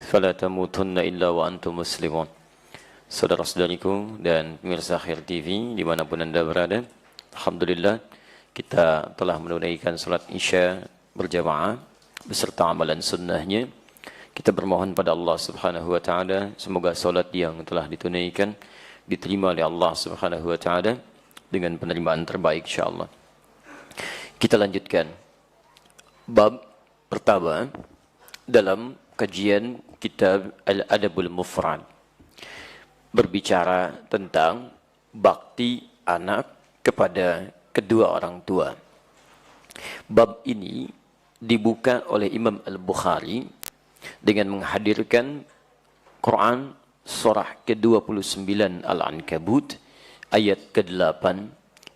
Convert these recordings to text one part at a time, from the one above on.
fala tamutunna illa wa antum muslimun. Saudara-saudariku dan pemirsa Khair TV dimanapun Anda berada, alhamdulillah kita telah menunaikan salat Isya berjamaah beserta amalan sunnahnya. Kita bermohon pada Allah Subhanahu wa taala semoga salat yang telah ditunaikan diterima oleh Allah Subhanahu wa taala dengan penerimaan terbaik insyaallah. Kita lanjutkan bab pertama dalam kajian kitab Al-Adabul Mufrad, berbicara tentang bakti anak kepada kedua orang tua. Bab ini dibuka oleh Imam Al-Bukhari dengan menghadirkan Quran surah ke-29 Al-Ankabut ayat ke-8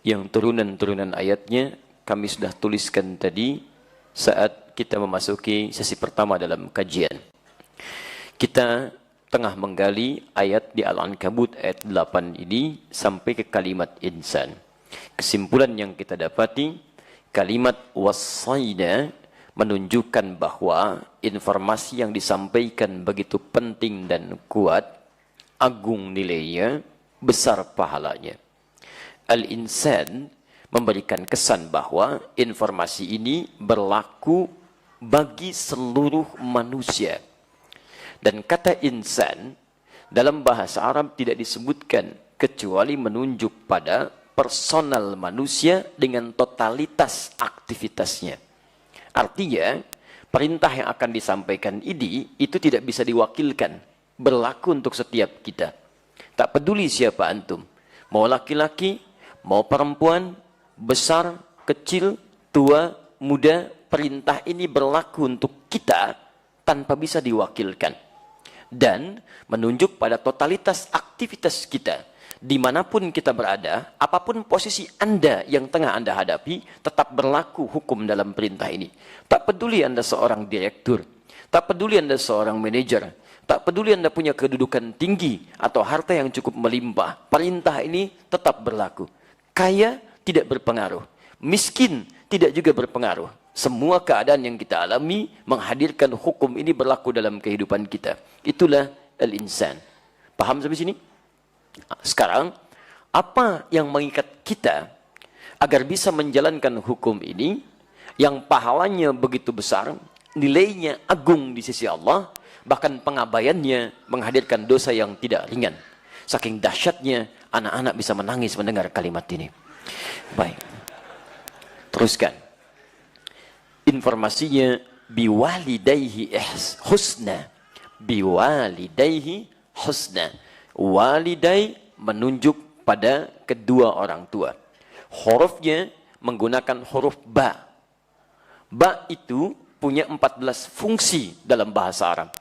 yang turunan-turunan ayatnya kami sudah tuliskan tadi saat kita memasuki sesi pertama dalam kajian. Kita tengah menggali ayat di Al-Ankabut ayat 8 ini sampai ke kalimat insan. Kesimpulan yang kita dapati, kalimat wasaina menunjukkan bahwa informasi yang disampaikan begitu penting dan kuat, agung nilainya, besar pahalanya. Al-insan memberikan kesan bahwa informasi ini berlaku bagi seluruh manusia. Dan kata insan dalam bahasa Arab tidak disebutkan kecuali menunjuk pada personal manusia dengan totalitas aktivitasnya. Artinya, perintah yang akan disampaikan ini itu tidak bisa diwakilkan, berlaku untuk setiap kita. Tak peduli siapa antum, mau laki-laki, mau perempuan, besar, kecil, tua, muda, perintah ini berlaku untuk kita tanpa bisa diwakilkan. Dan menunjuk pada totalitas aktivitas kita. Dimanapun kita berada, apapun posisi Anda yang tengah Anda hadapi, tetap berlaku hukum dalam perintah ini. Tak peduli Anda seorang direktur, tak peduli Anda seorang manajer, tak peduli Anda punya kedudukan tinggi atau harta yang cukup melimpah, perintah ini tetap berlaku. Kaya tidak berpengaruh, miskin tidak juga berpengaruh. Semua keadaan yang kita alami menghadirkan hukum ini berlaku dalam kehidupan kita. Itulah al-insan. Paham sampai sini? Sekarang, apa yang mengikat kita agar bisa menjalankan hukum ini yang pahalanya begitu besar, nilainya agung di sisi Allah, bahkan pengabaiannya menghadirkan dosa yang tidak ringan. Saking dahsyatnya, anak-anak bisa menangis mendengar kalimat ini. Baik. Teruskan. Informasinya biwalidayhi husna. Biwalidayhi husna. Walidai menunjuk pada kedua orang tua. Hurufnya menggunakan huruf ba. Ba itu punya 14 fungsi dalam bahasa Arab.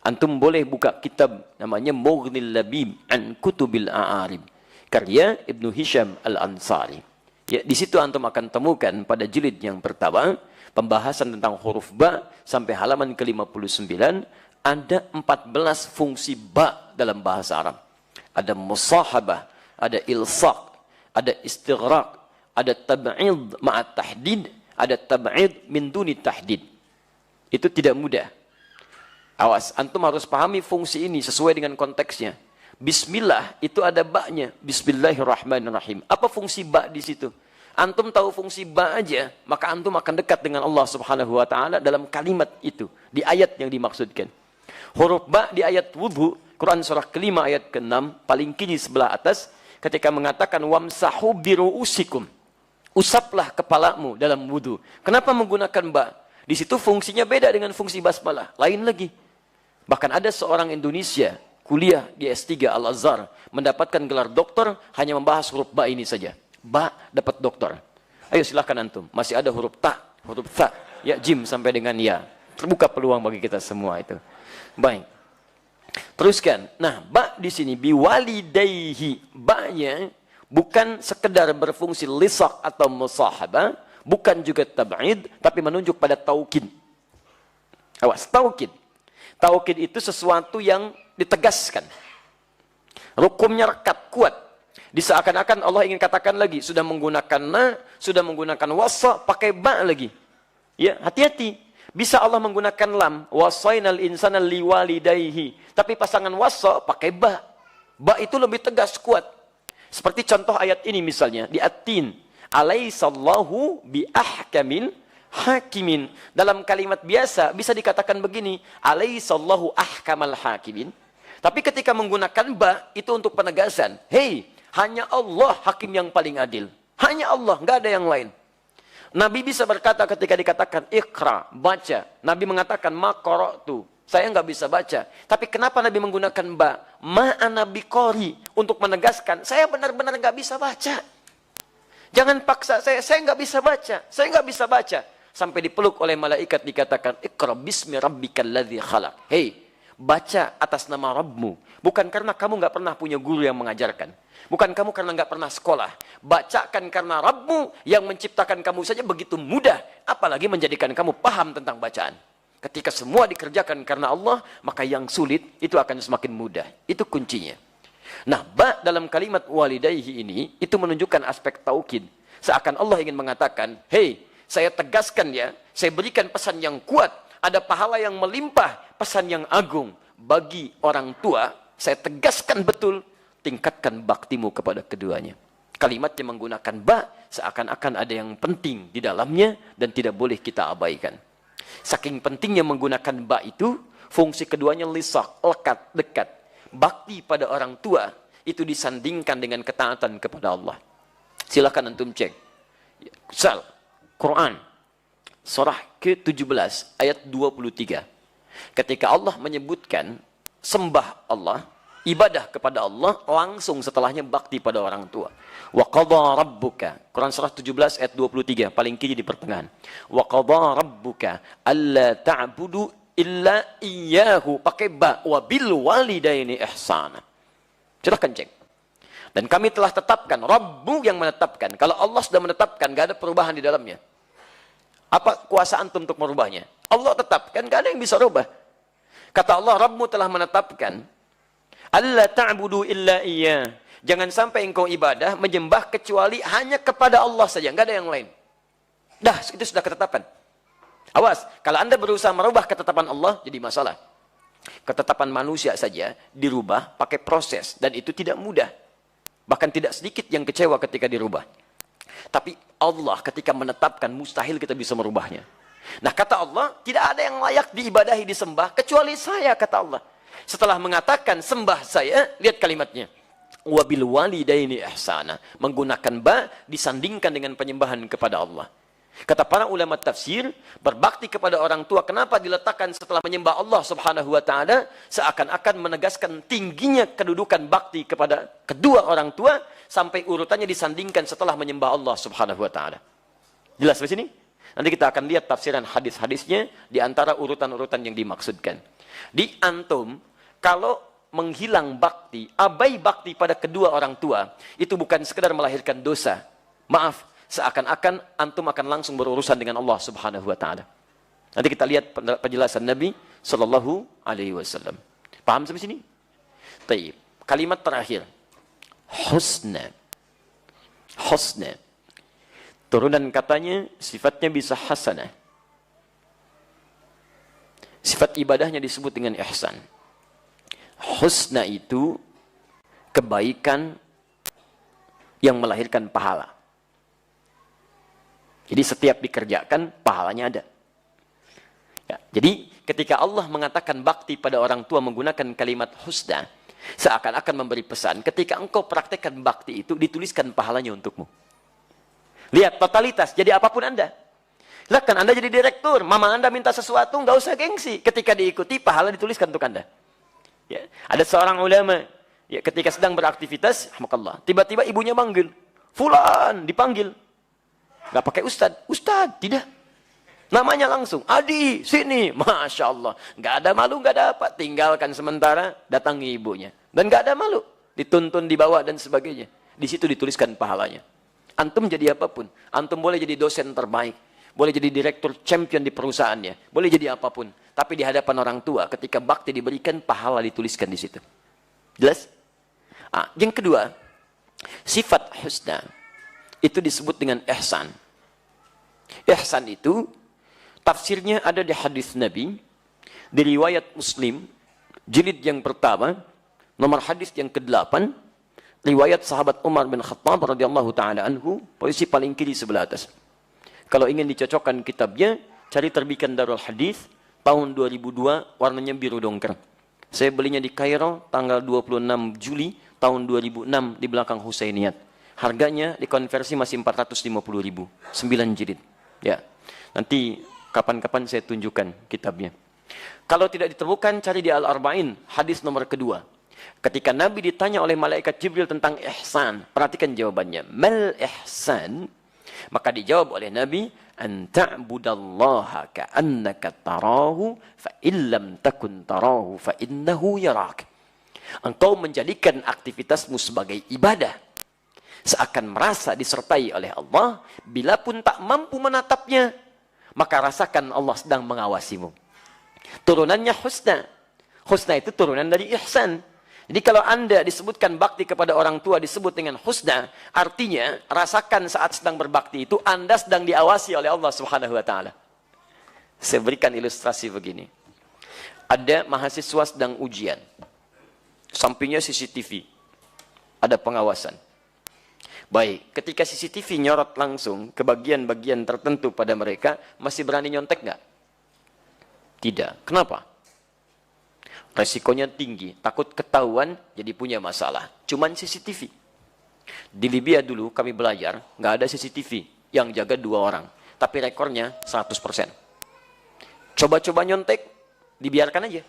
Antum boleh buka kitab namanya Mughnil Labib an Kutubil A'arib, karya Ibnu Hisham Al-Ansari. Ya, di situ antum akan temukan pada jilid yang pertama pembahasan tentang huruf ba sampai halaman ke-59 ada 14 fungsi ba dalam bahasa Arab. Ada musahabah, ada ilsaq, ada istighraq, ada tab'id ma'at tahdid, ada tab'id min duni tahdid. Itu tidak mudah. Awas, antum harus pahami fungsi ini sesuai dengan konteksnya. Bismillah itu ada ba-nya, bismillahirrahmanirrahim. Apa fungsi ba di situ? Antum tahu fungsi ba aja, maka antum akan dekat dengan Allah Subhanahu wa taala dalam kalimat itu, di ayat yang dimaksudkan. Huruf ba di ayat wudhu, Quran surah kelima ayat ke-6, paling kiri sebelah atas, ketika mengatakan wamsahu biru'usikum. Usaplah kepalamu dalam wudhu. Kenapa menggunakan ba? Di situ fungsinya beda dengan fungsi basmalah, lain lagi. Bahkan ada seorang Indonesia kuliah di S3 Al-Azhar, mendapatkan gelar doktor hanya membahas huruf ba ini saja. Ba dapat doktor. Ayo silahkan antum. Masih ada huruf ta, huruf tha, ya jim sampai dengan ya. Terbuka peluang bagi kita semua itu. Baik. Teruskan. Nah, ba di sini biwalidayhi. Ba-nya bukan sekedar berfungsi lisak atau musahabah, bukan juga tab'id, tapi menunjuk pada taukid. Awas, taukid. Taukid itu sesuatu yang ditegaskan. Rukumnya rekat, kuat. Diseakan-akan Allah ingin katakan lagi, sudah menggunakan na, sudah menggunakan wasa, pakai ba lagi. Ya, hati-hati. Bisa Allah menggunakan lam, wasainal insana liwalidayhi. Tapi pasangan wasa pakai ba. Ba itu lebih tegas, kuat. Seperti contoh ayat ini misalnya di At-Tin. Alaihissallahu biahkamil hakimin. Dalam kalimat biasa bisa dikatakan begini, alaihissallahu ahkamal hakimin. Tapi ketika menggunakan ba itu untuk penegasan. Hei, hanya Allah hakim yang paling adil. Hanya Allah, nggak ada yang lain. Nabi bisa berkata ketika dikatakan Iqra, baca. Nabi mengatakan ma qara'tu, saya nggak bisa baca. Tapi kenapa Nabi menggunakan ba? Ma ana biqari, untuk menegaskan saya benar-benar nggak bisa baca. Jangan paksa saya nggak bisa baca, saya nggak bisa baca. Sampai dipeluk oleh malaikat dikatakan Iqra bismi rabbikal ladzi khalaq. Hei, baca atas nama Rabbmu. Bukan karena kamu nggak pernah punya guru yang mengajarkan. Bukan kamu karena nggak pernah sekolah. Bacakan karena Rabbmu yang menciptakan kamu saja begitu mudah. Apalagi menjadikan kamu paham tentang bacaan. Ketika semua dikerjakan karena Allah, maka yang sulit itu akan semakin mudah. Itu kuncinya. Nah, ba dalam kalimat walidayhi ini, itu menunjukkan aspek taukid. Seakan Allah ingin mengatakan, hei, saya tegaskan ya, saya berikan pesan yang kuat. Ada pahala yang melimpah, pesan yang agung. Bagi orang tua, saya tegaskan betul, tingkatkan baktimu kepada keduanya. Kalimatnya menggunakan ba, seakan-akan ada yang penting di dalamnya dan tidak boleh kita abaikan. Saking pentingnya menggunakan ba itu, fungsi keduanya lisak, lekat, dekat. Bakti pada orang tua itu disandingkan dengan ketaatan kepada Allah. Silakan antum cek. Sal, Quran, surah ke-17 ayat 23. Ketika Allah menyebutkan sembah Allah, ibadah kepada Allah, langsung setelahnya bakti pada orang tua. Wa qadha rabbuka, Quran surah 17 ayat 23, paling kiri di pertengahan. Wa qadha rabbuka alla ta'budu illa iyyahu, pakai ba, wa bil walidaini ihsana. Silakan cek. Dan kami telah tetapkan, Rabbu yang menetapkan. Kalau Allah sudah menetapkan, gak ada perubahan di dalamnya. Apa kuasa antum untuk merubahnya? Allah tetapkan, gak ada yang bisa rubah. Kata Allah, Rabbmu telah menetapkan, alla ta'budu illa iya. Jangan sampai engkau ibadah, menyembah kecuali hanya kepada Allah saja, enggak ada yang lain. Dah, itu sudah ketetapan. Awas, kalau Anda berusaha merubah ketetapan Allah, jadi masalah. Ketetapan manusia saja dirubah pakai proses, dan itu tidak mudah. Bahkan tidak sedikit yang kecewa ketika dirubah. Tapi Allah ketika menetapkan, mustahil kita bisa merubahnya. Nah, kata Allah, tidak ada yang layak diibadahi, disembah, kecuali saya, kata Allah. Setelah mengatakan sembah saya, lihat kalimatnya. Wabil walidaini ihsana. Menggunakan ba, disandingkan dengan penyembahan kepada Allah. Kata para ulama tafsir, berbakti kepada orang tua, kenapa diletakkan setelah menyembah Allah subhanahu wa ta'ala? Seakan-akan menegaskan tingginya kedudukan bakti kepada kedua orang tua, sampai urutannya disandingkan setelah menyembah Allah subhanahu wa ta'ala. Jelas di sini? Nanti kita akan lihat tafsiran hadis-hadisnya di antara urutan-urutan yang dimaksudkan. Di antum, kalau menghilang bakti, abai bakti pada kedua orang tua, itu bukan sekedar melahirkan dosa. Maaf, seakan-akan antum akan langsung berurusan dengan Allah subhanahu wa ta'ala. Nanti kita lihat penjelasan Nabi sallallahu alaihi wasallam. Paham sampai sini? Taib. Kalimat terakhir. Husna. Husna. Turunan katanya, sifatnya bisa hasanah. Sifat ibadahnya disebut dengan ihsan. Husna itu kebaikan yang melahirkan pahala. Jadi setiap dikerjakan, pahalanya ada. Ya, jadi ketika Allah mengatakan bakti pada orang tua menggunakan kalimat husna, seakan-akan memberi pesan, ketika engkau praktekkan bakti itu, dituliskan pahalanya untukmu. Lihat totalitas, jadi apapun Anda. Silahkan Anda jadi direktur, mama Anda minta sesuatu, nggak usah gengsi. Ketika diikuti, pahala dituliskan untuk Anda. Ya. Ada seorang ulama, ya, ketika sedang beraktivitas, tiba-tiba ibunya manggil, Fulan, dipanggil. Nggak pakai Ustad, tidak. Namanya langsung, Adi, sini. Masya Allah. Nggak ada malu, nggak ada apa. Tinggalkan sementara, datangi ibunya. Dan nggak ada malu. Dituntun, dibawa, dan sebagainya. Di situ dituliskan pahalanya. Antum jadi apapun. Antum boleh jadi dosen terbaik. Boleh jadi direktur champion di perusahaannya. Boleh jadi apapun. Tapi di hadapan orang tua, ketika bakti diberikan, pahala dituliskan di situ. Jelas? Yang kedua, sifat husna. Itu disebut dengan ihsan. Ihsan itu Tafsirnya ada di hadis Nabi, di riwayat Muslim, jilid yang pertama, nomor hadis yang ke-8, riwayat sahabat Umar bin Khattab radhiyallahu taala anhu, posisi paling kiri sebelah atas. Kalau ingin dicocokkan kitabnya, cari terbitan Darul Hadis tahun 2002, warnanya biru dongker. Saya belinya di Kairo tanggal 26 Juli tahun 2006 di belakang Husainiyat. Harganya dikonversi masih 450.000, 9 jilid. Ya. Nanti kapan-kapan saya tunjukkan kitabnya. Kalau tidak ditemukan, cari di Al-Arba'in, hadis nomor kedua. Ketika Nabi ditanya oleh malaikat Jibril tentang ihsan, perhatikan jawabannya. Mal ihsan? Maka dijawab oleh Nabi, an ta'budallaha ka'annaka tarahu fa illam takun tarahu fa innahu yarak. Engkau menjadikan aktivitasmu sebagai ibadah seakan merasa disertai oleh Allah, bila pun tak mampu menatapnya, maka rasakan Allah sedang mengawasimu. Turunannya husna. Husna itu turunan dari ihsan. Jadi kalau Anda disebutkan bakti kepada orang tua disebut dengan husna, artinya rasakan saat sedang berbakti itu Anda sedang diawasi oleh Allah Subhanahu wa taala. Saya berikan ilustrasi begini. Ada mahasiswa sedang ujian. Sampingnya CCTV. Ada pengawasan. Baik, ketika CCTV nyorot langsung ke bagian-bagian tertentu pada mereka, masih berani nyontek nggak? Tidak. Kenapa? Resikonya tinggi, takut ketahuan, jadi punya masalah. Cuman CCTV. Di Libya dulu kami belajar, nggak ada CCTV yang jaga 2 orang. Tapi rekornya 100%. Coba-coba nyontek, dibiarkan aja.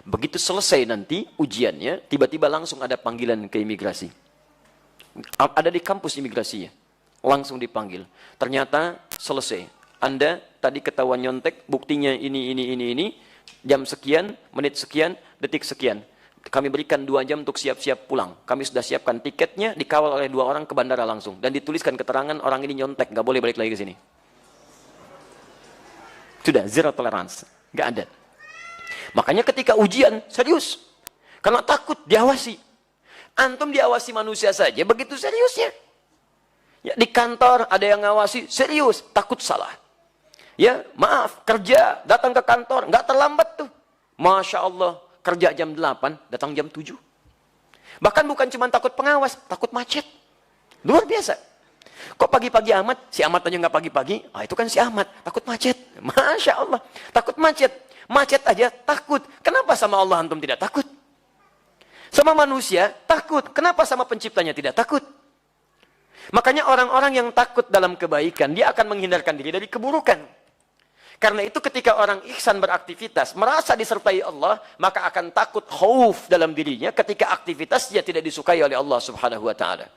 Begitu selesai nanti ujiannya, tiba-tiba langsung ada panggilan ke imigrasi. Ada di kampus imigrasinya. Langsung dipanggil. Ternyata selesai. Anda tadi ketahuan nyontek, buktinya ini. Jam sekian, menit sekian, detik sekian. Kami berikan 2 jam untuk siap-siap pulang. Kami sudah siapkan tiketnya, dikawal oleh 2 orang ke bandara langsung. Dan dituliskan keterangan orang ini nyontek, nggak boleh balik lagi ke sini. Sudah, zero tolerance. Nggak ada. Makanya ketika ujian, serius. Karena takut diawasi. Antum diawasi manusia saja, begitu seriusnya. Ya, di kantor ada yang ngawasi, serius, takut salah. Ya, maaf, kerja, datang ke kantor, nggak terlambat tuh. Masya Allah, kerja jam 8, datang jam 7. Bahkan bukan cuma takut pengawas, takut macet. Luar biasa. Kok pagi-pagi amat, si amat aja nggak pagi-pagi, itu kan si amat, takut macet. Masya Allah, takut macet. Macet aja takut. Kenapa sama Allah antum tidak takut? Sama manusia takut. Kenapa sama penciptanya tidak takut? Makanya orang-orang yang takut dalam kebaikan, dia akan menghindarkan diri dari keburukan. Karena itu ketika orang ihsan beraktivitas, merasa disertai Allah, maka akan takut khauf dalam dirinya ketika aktivitasnya tidak disukai oleh Allah Subhanahu wa taala.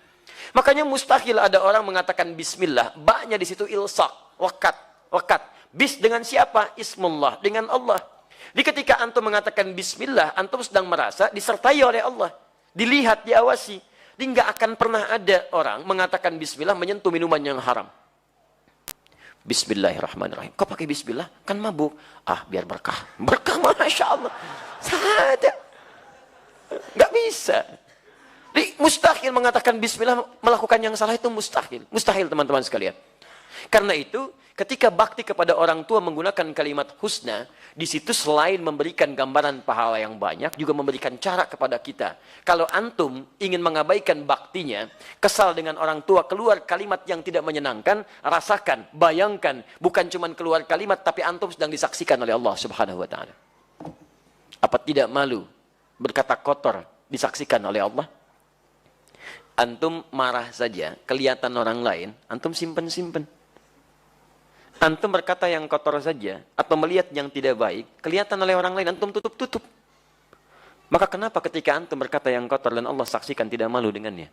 Makanya mustahil ada orang mengatakan bismillah, ba-nya di situ ilsaq, wakat. Bis dengan siapa? Ismullah, dengan Allah. Jadi ketika antum mengatakan bismillah, antum sedang merasa disertai oleh Allah. Dilihat, diawasi. Jadi nggak akan pernah ada orang mengatakan bismillah menyentuh minuman yang haram. Bismillahirrahmanirrahim. Kok pakai bismillah? Kan mabuk. Biar berkah. Berkah, Masya Allah. Ada. Nggak bisa. Jadi mustahil mengatakan bismillah melakukan yang salah itu mustahil. Mustahil teman-teman sekalian. Karena itu ketika bakti kepada orang tua menggunakan kalimat husna, di situ selain memberikan gambaran pahala yang banyak, juga memberikan cara kepada kita. Kalau antum ingin mengabaikan baktinya, kesal dengan orang tua, keluar kalimat yang tidak menyenangkan, rasakan, bayangkan, bukan cuma keluar kalimat, tapi antum sedang disaksikan oleh Allah Subhanahu wa taala. Apa tidak malu berkata kotor disaksikan oleh Allah? Antum marah saja, kelihatan orang lain, antum simpen-simpen. Antum berkata yang kotor saja, atau melihat yang tidak baik, kelihatan oleh orang lain, antum tutup-tutup. Maka kenapa ketika antum berkata yang kotor dan Allah saksikan tidak malu dengannya?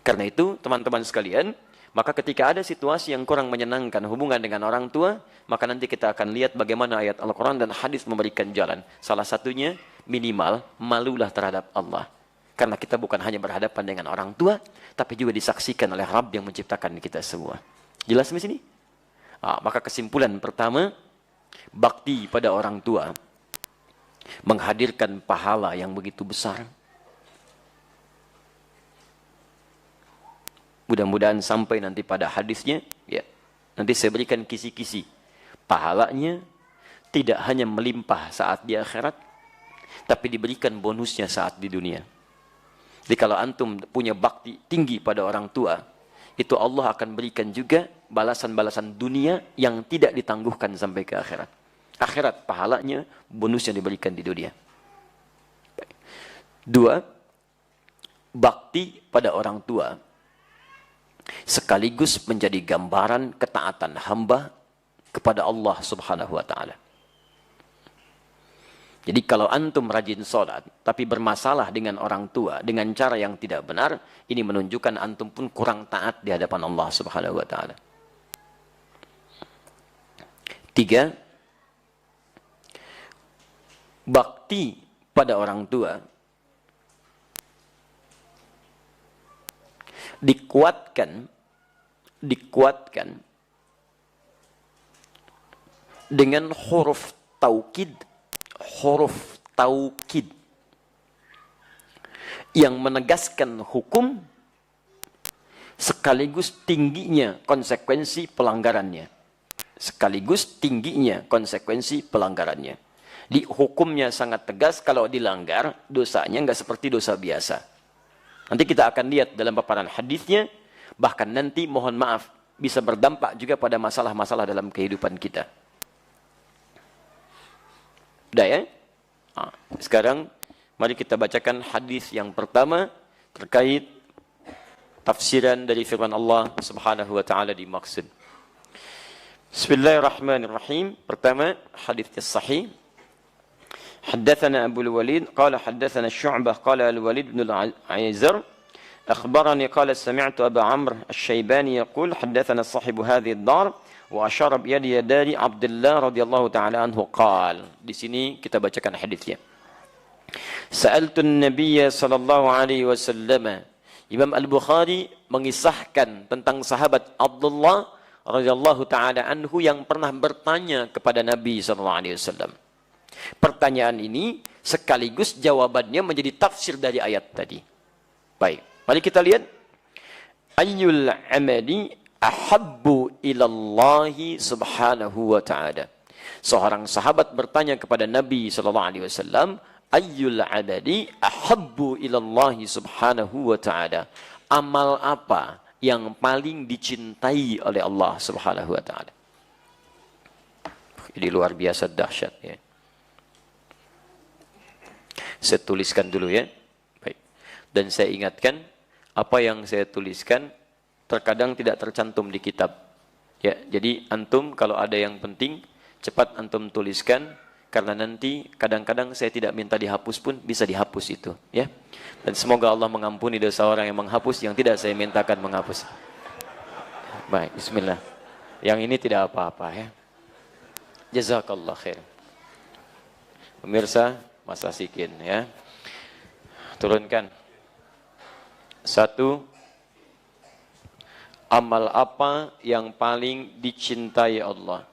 Karena itu, teman-teman sekalian, maka ketika ada situasi yang kurang menyenangkan hubungan dengan orang tua, maka nanti kita akan lihat bagaimana ayat Al-Quran dan hadis memberikan jalan. Salah satunya, minimal, malulah terhadap Allah. Karena kita bukan hanya berhadapan dengan orang tua, tapi juga disaksikan oleh Rabb yang menciptakan kita semua. Jelas di sini? Maka kesimpulan pertama, bakti pada orang tua menghadirkan pahala yang begitu besar. Mudah-mudahan sampai nanti pada hadisnya, ya. Nanti saya berikan kisi-kisi pahalanya tidak hanya melimpah saat di akhirat, tapi diberikan bonusnya saat di dunia. Jadi kalau antum punya bakti tinggi pada orang tua, itu Allah akan berikan juga balasan-balasan dunia yang tidak ditangguhkan sampai ke akhirat. Akhirat pahalanya, bonusnya diberikan di dunia. 2, bakti pada orang tua sekaligus menjadi gambaran ketaatan hamba kepada Allah Subhanahu wa taala. Jadi kalau antum rajin sholat, tapi bermasalah dengan orang tua, dengan cara yang tidak benar, ini menunjukkan antum pun kurang taat di hadapan Allah Subhanahu wa ta'ala. 3, bakti pada orang tua dikuatkan dengan huruf taukid yang menegaskan hukum sekaligus tingginya konsekuensi pelanggarannya. Di hukumnya sangat tegas, kalau dilanggar dosanya nggak seperti dosa biasa. Nanti kita akan lihat dalam paparan hadisnya, bahkan nanti mohon maaf bisa berdampak juga pada masalah-masalah dalam kehidupan kita. Udah ya? Sekarang mari kita bacakan hadis yang pertama terkait tafsiran dari firman Allah Subhanahu wa taala dimaksud. Bismillahirrahmanirrahim. Pertama, hadisnya sahih. حدثنا أبو الوليد قال حدثنا الشعبة قال الوليد بن العيزر أخبرني قال سمعت أبا عمرو الشيباني يقول حدثنا صاحب هذه الدار وأشار بيدي دار عبد الله رضي الله تعالى عنه قال. Di sini kita bacakan hadisnya. Sa'altu an-nabiy sallallahu alaihi wasallam. Imam Al-Bukhari mengisahkan tentang sahabat Abdullah radhiyallahu taala anhu yang pernah bertanya kepada Nabi sallallahu alaihi wasallam. Pertanyaan ini sekaligus jawabannya menjadi tafsir dari ayat tadi. Baik, mari kita lihat. Ayyul amali ahabbu ilallahi subhanahu wa ta'ala. Seorang sahabat bertanya kepada Nabi sallallahu alaihi wasallam, ayyul amali ahabbu ilallahi subhanahu wa ta'ala. Amal apa yang paling dicintai oleh Allah subhanahu wa ta'ala? Ini luar biasa dahsyat ya. Saya tuliskan dulu ya. Baik. Dan saya ingatkan, apa yang saya tuliskan terkadang tidak tercantum di kitab. Ya, jadi antum kalau ada yang penting, cepat antum tuliskan, karena nanti kadang-kadang saya tidak minta dihapus pun bisa dihapus itu. Ya. Dan semoga Allah mengampuni dosa orang yang menghapus, yang tidak saya mintakan menghapus. Baik, bismillah. Yang ini tidak apa-apa ya. Jazakallah khair. Pemirsa, Mas Asikin ya. Turunkan. 1, amal apa yang paling dicintai Allah?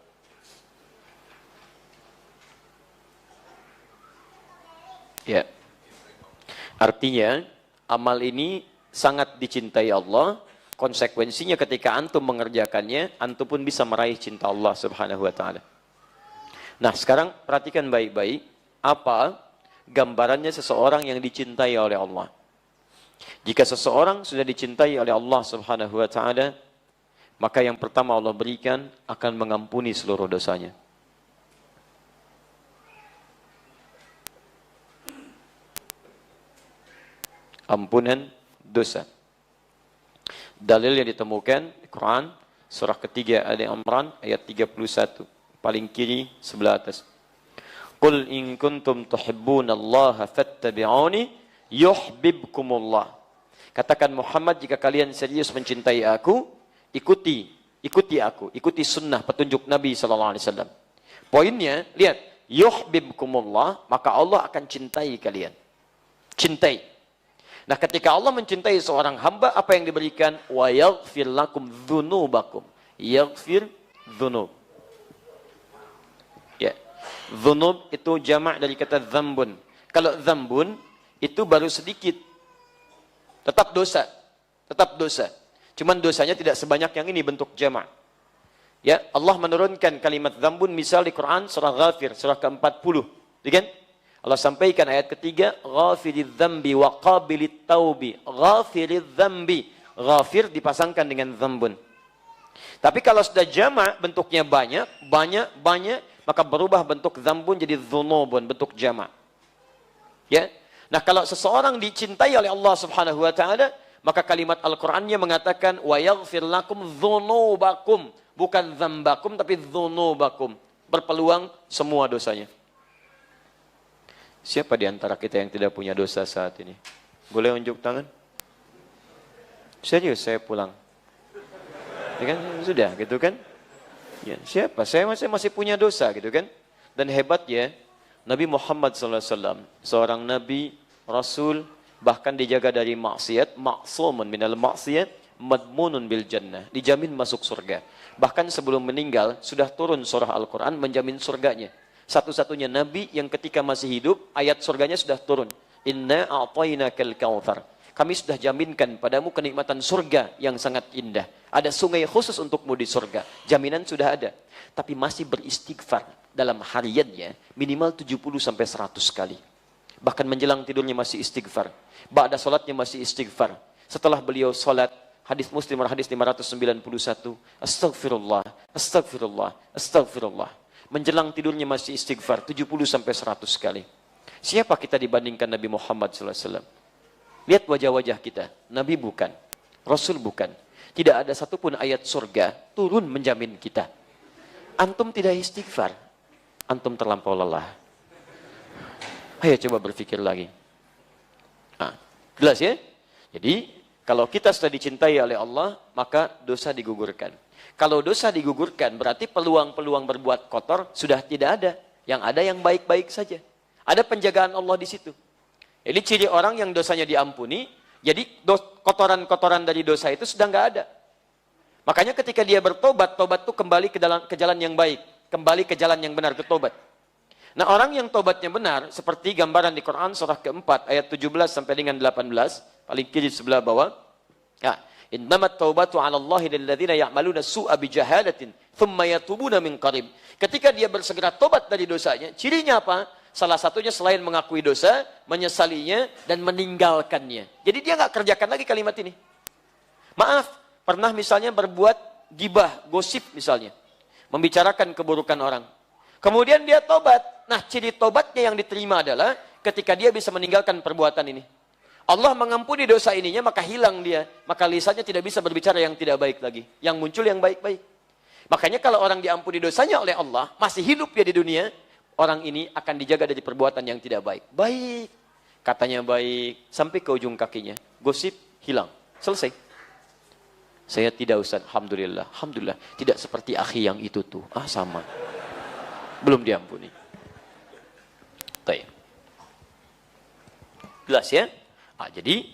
Ya. Artinya amal ini sangat dicintai Allah. Konsekuensinya ketika antum mengerjakannya, antum pun bisa meraih cinta Allah Subhanahu wa taala. Nah, sekarang perhatikan baik-baik. Apa gambarannya seseorang yang dicintai oleh Allah? Jika seseorang sudah dicintai oleh Allah Subhanahu wa taala, maka yang pertama Allah berikan akan mengampuni seluruh dosanya. Ampunan dosa. Dalil yang ditemukan di Quran surah ketiga Ali Imran ayat 31, paling kiri sebelah atas. Qul in kuntum tuhibbunallaha fattabi'uni yuhibbukumullah. Katakan Muhammad, jika kalian serius mencintai aku, ikuti aku, ikuti sunnah petunjuk Nabi sallallahu alaihi wasallam. Poinnya, lihat, yuhibbukumullah, maka Allah akan cintai kalian. Cintai. Nah, ketika Allah mencintai seorang hamba, apa yang diberikan? Wa yaghfir lakum dzunubakum. Yaghfir dzunub. Ya. Dzunub itu jamak dari kata dzambun. Kalau dzambun itu baru sedikit. Tetap dosa. Tetap dosa. Cuman dosanya tidak sebanyak yang ini bentuk jamak. Ya, Allah menurunkan kalimat dzambun misal di Quran surah Ghafir surah ke-40. Kan? Allah sampaikan ayat ketiga, ghafiriz dzambi wa qabilit taubi. Ghafiriz dzambi. Ghafir dipasangkan dengan dzambun. Tapi kalau sudah jamak bentuknya banyak, maka berubah bentuk dzambun jadi dzunubun, bentuk jamak. Ya. Nah, kalau seseorang dicintai oleh Allah Subhanahu wa taala, maka kalimat Al-Qur'annya mengatakan wa yaghfir lakum dzunubakum. Bukan dzambakum tapi dzunubakum. Berpeluang semua dosanya. Siapa di antara kita yang tidak punya dosa saat ini? Boleh unjuk tangan? Serius saya pulang. Ya kan? Sudah gitu kan? Ya, siapa? Saya masih punya dosa gitu kan? Dan hebatnya Nabi Muhammad SAW, seorang nabi, rasul, bahkan dijaga dari maksiat, ma'sumun minal maksiat, madmunun bil jannah, dijamin masuk surga. Bahkan sebelum meninggal sudah turun surah Al-Quran menjamin surganya. Satu-satunya nabi yang ketika masih hidup ayat surganya sudah turun. Inna a'tainakal kautsar. Kami sudah jaminkan padamu kenikmatan surga yang sangat indah. Ada sungai khusus untukmu di surga. Jaminan sudah ada. Tapi masih beristighfar dalam hariannya minimal 70 sampai 100 kali. Bahkan menjelang tidurnya masih istighfar. Ba'da salatnya masih istighfar. Setelah beliau salat, hadis Muslim hadis 591, astagfirullah, astagfirullah, astagfirullah. Menjelang tidurnya masih istighfar 70 sampai 100 kali. Siapa kita dibandingkan Nabi Muhammad SAW? Lihat wajah-wajah kita. Nabi bukan, Rasul bukan. Tidak ada satupun ayat surga turun menjamin kita. Antum tidak istighfar, antum terlampau lelah. Ayo coba berpikir lagi. Nah, jelas ya? Jadi kalau kita sudah dicintai oleh Allah, maka dosa digugurkan. Kalau dosa digugurkan, berarti peluang-peluang berbuat kotor sudah tidak ada. Yang ada yang baik-baik saja. Ada penjagaan Allah di situ. Jadi ciri orang yang dosanya diampuni, jadi kotoran-kotoran dari dosa itu sudah nggak ada. Makanya ketika dia bertobat, tobat itu kembali ke jalan yang baik. Kembali ke jalan yang benar, ke tobat. Nah, orang yang tobatnya benar, seperti gambaran di Quran surah keempat, ayat 17 sampai dengan 18, paling kiri sebelah bawah. Ya, innamat taubatu 'ala Allahi lil ladzina ya'maluna su'a bi jahalatin thumma yatubuna min qarib. Ketika dia bersegera tobat dari dosanya, cirinya apa? Salah satunya selain mengakui dosa, menyesalinya dan meninggalkannya. Jadi dia nggak kerjakan lagi kalimat ini. Maaf, pernah misalnya berbuat gibah, gosip misalnya, membicarakan keburukan orang. Kemudian dia tobat. Nah, ciri tobatnya yang diterima adalah ketika dia bisa meninggalkan perbuatan ini. Allah mengampuni dosa ininya, maka hilang dia. Maka lisannya tidak bisa berbicara yang tidak baik lagi. Yang muncul yang baik-baik. Makanya kalau orang diampuni dosanya oleh Allah, masih hidup dia di dunia, orang ini akan dijaga dari perbuatan yang tidak baik. Baik. Katanya baik. Sampai ke ujung kakinya. Gosip, hilang. Selesai. Saya tidak, Ustaz. Alhamdulillah. Alhamdulillah. Tidak seperti akhi yang itu tuh. Ah, sama. Belum diampuni. Baik. Jelas ya? Jadi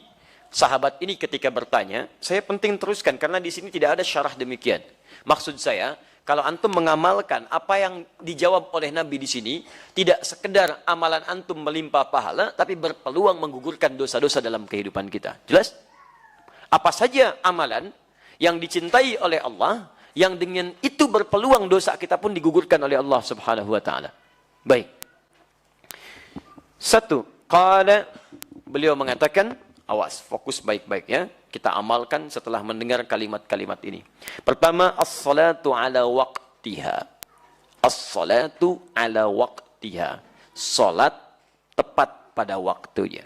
sahabat ini ketika bertanya, saya penting teruskan karena di sini tidak ada syarah demikian. Maksud saya, kalau antum mengamalkan apa yang dijawab oleh Nabi di sini, tidak sekedar amalan antum melimpah pahala, tapi berpeluang menggugurkan dosa-dosa dalam kehidupan kita. Jelas? Apa saja amalan yang dicintai oleh Allah, yang dengan itu berpeluang dosa kita pun digugurkan oleh Allah Subhanahu wa taala. Baik. Satu, qala, beliau mengatakan, awas, fokus baik-baik ya. Kita amalkan setelah mendengar kalimat-kalimat ini. Pertama, as-salatu ala waqtiha. As-salatu ala waqtiha. Salat tepat pada waktunya.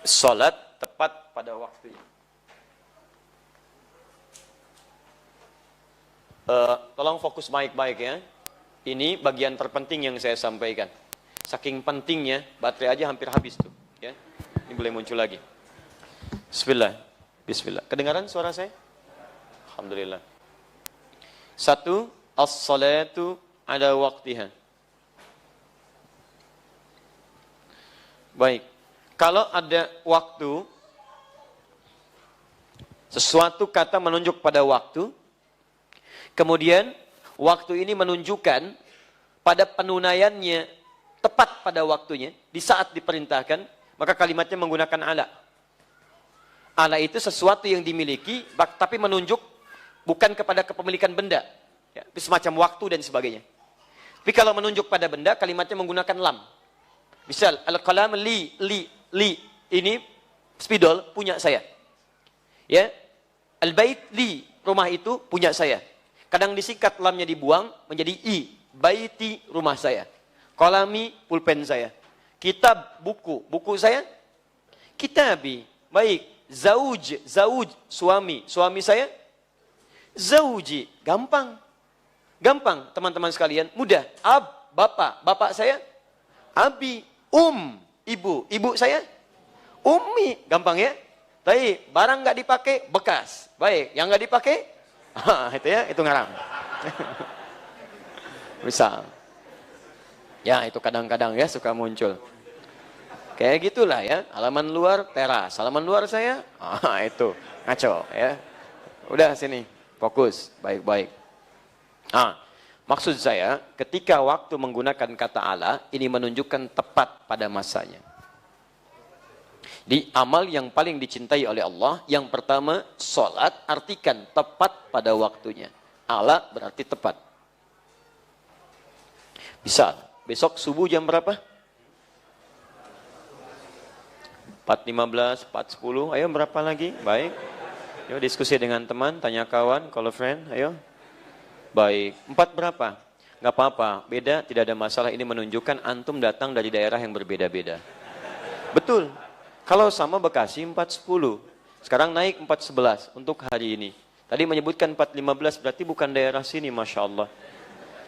Salat tepat pada waktunya. Tolong fokus baik-baik ya. Ini bagian terpenting yang saya sampaikan. Saking pentingnya, baterai aja hampir habis tuh. Ya. Ini boleh muncul lagi. Bismillah. Bismillah. Kedengaran suara saya? Alhamdulillah. Satu, as-salatu ada waktiha. Baik. Kalau ada waktu, sesuatu kata menunjuk pada waktu, kemudian waktu ini menunjukkan pada penunaiannya tepat pada waktunya, di saat diperintahkan, maka kalimatnya menggunakan ala. Ala itu sesuatu yang dimiliki, tapi menunjuk bukan kepada kepemilikan benda. Ya, semacam waktu dan sebagainya. Tapi kalau menunjuk pada benda, kalimatnya menggunakan lam. Misal, al-qalam li. Ini spidol punya saya. Ya, al-bait li, rumah itu punya saya. Kadang disingkat lamnya dibuang menjadi i, baiti, rumah saya. Qalami, pulpen saya. Kitab, buku saya. Kitabi, baik. Zauj, suami saya. Zauji, gampang teman-teman sekalian, mudah. Ab, bapak saya. Abi, ibu saya. Ummi, gampang ya. Tapi barang nggak dipakai, bekas. Baik, yang nggak dipakai, itu ya, itu ngarang. Misal. Ya, itu kadang-kadang ya suka muncul. Kayak gitulah ya, halaman luar teras, halaman luar saya, itu ngaco ya. Udah sini, fokus, baik-baik. Maksud saya, ketika waktu menggunakan kata ala, ini menunjukkan tepat pada masanya. Di amal yang paling dicintai oleh Allah, yang pertama, sholat, artikan tepat pada waktunya. Ala berarti tepat. Bisa, besok subuh jam berapa? 4.15, 4.10, ayo berapa lagi? Baik. Yuk diskusi dengan teman, tanya kawan, call a friend, ayo. Baik, 4 berapa? Nggak apa-apa, beda, tidak ada masalah. Ini menunjukkan antum datang dari daerah yang berbeda-beda. Betul. Kalau sama Bekasi 4.10, sekarang naik 4.11 untuk hari ini. Tadi menyebutkan 4.15, berarti bukan daerah sini, Masya Allah.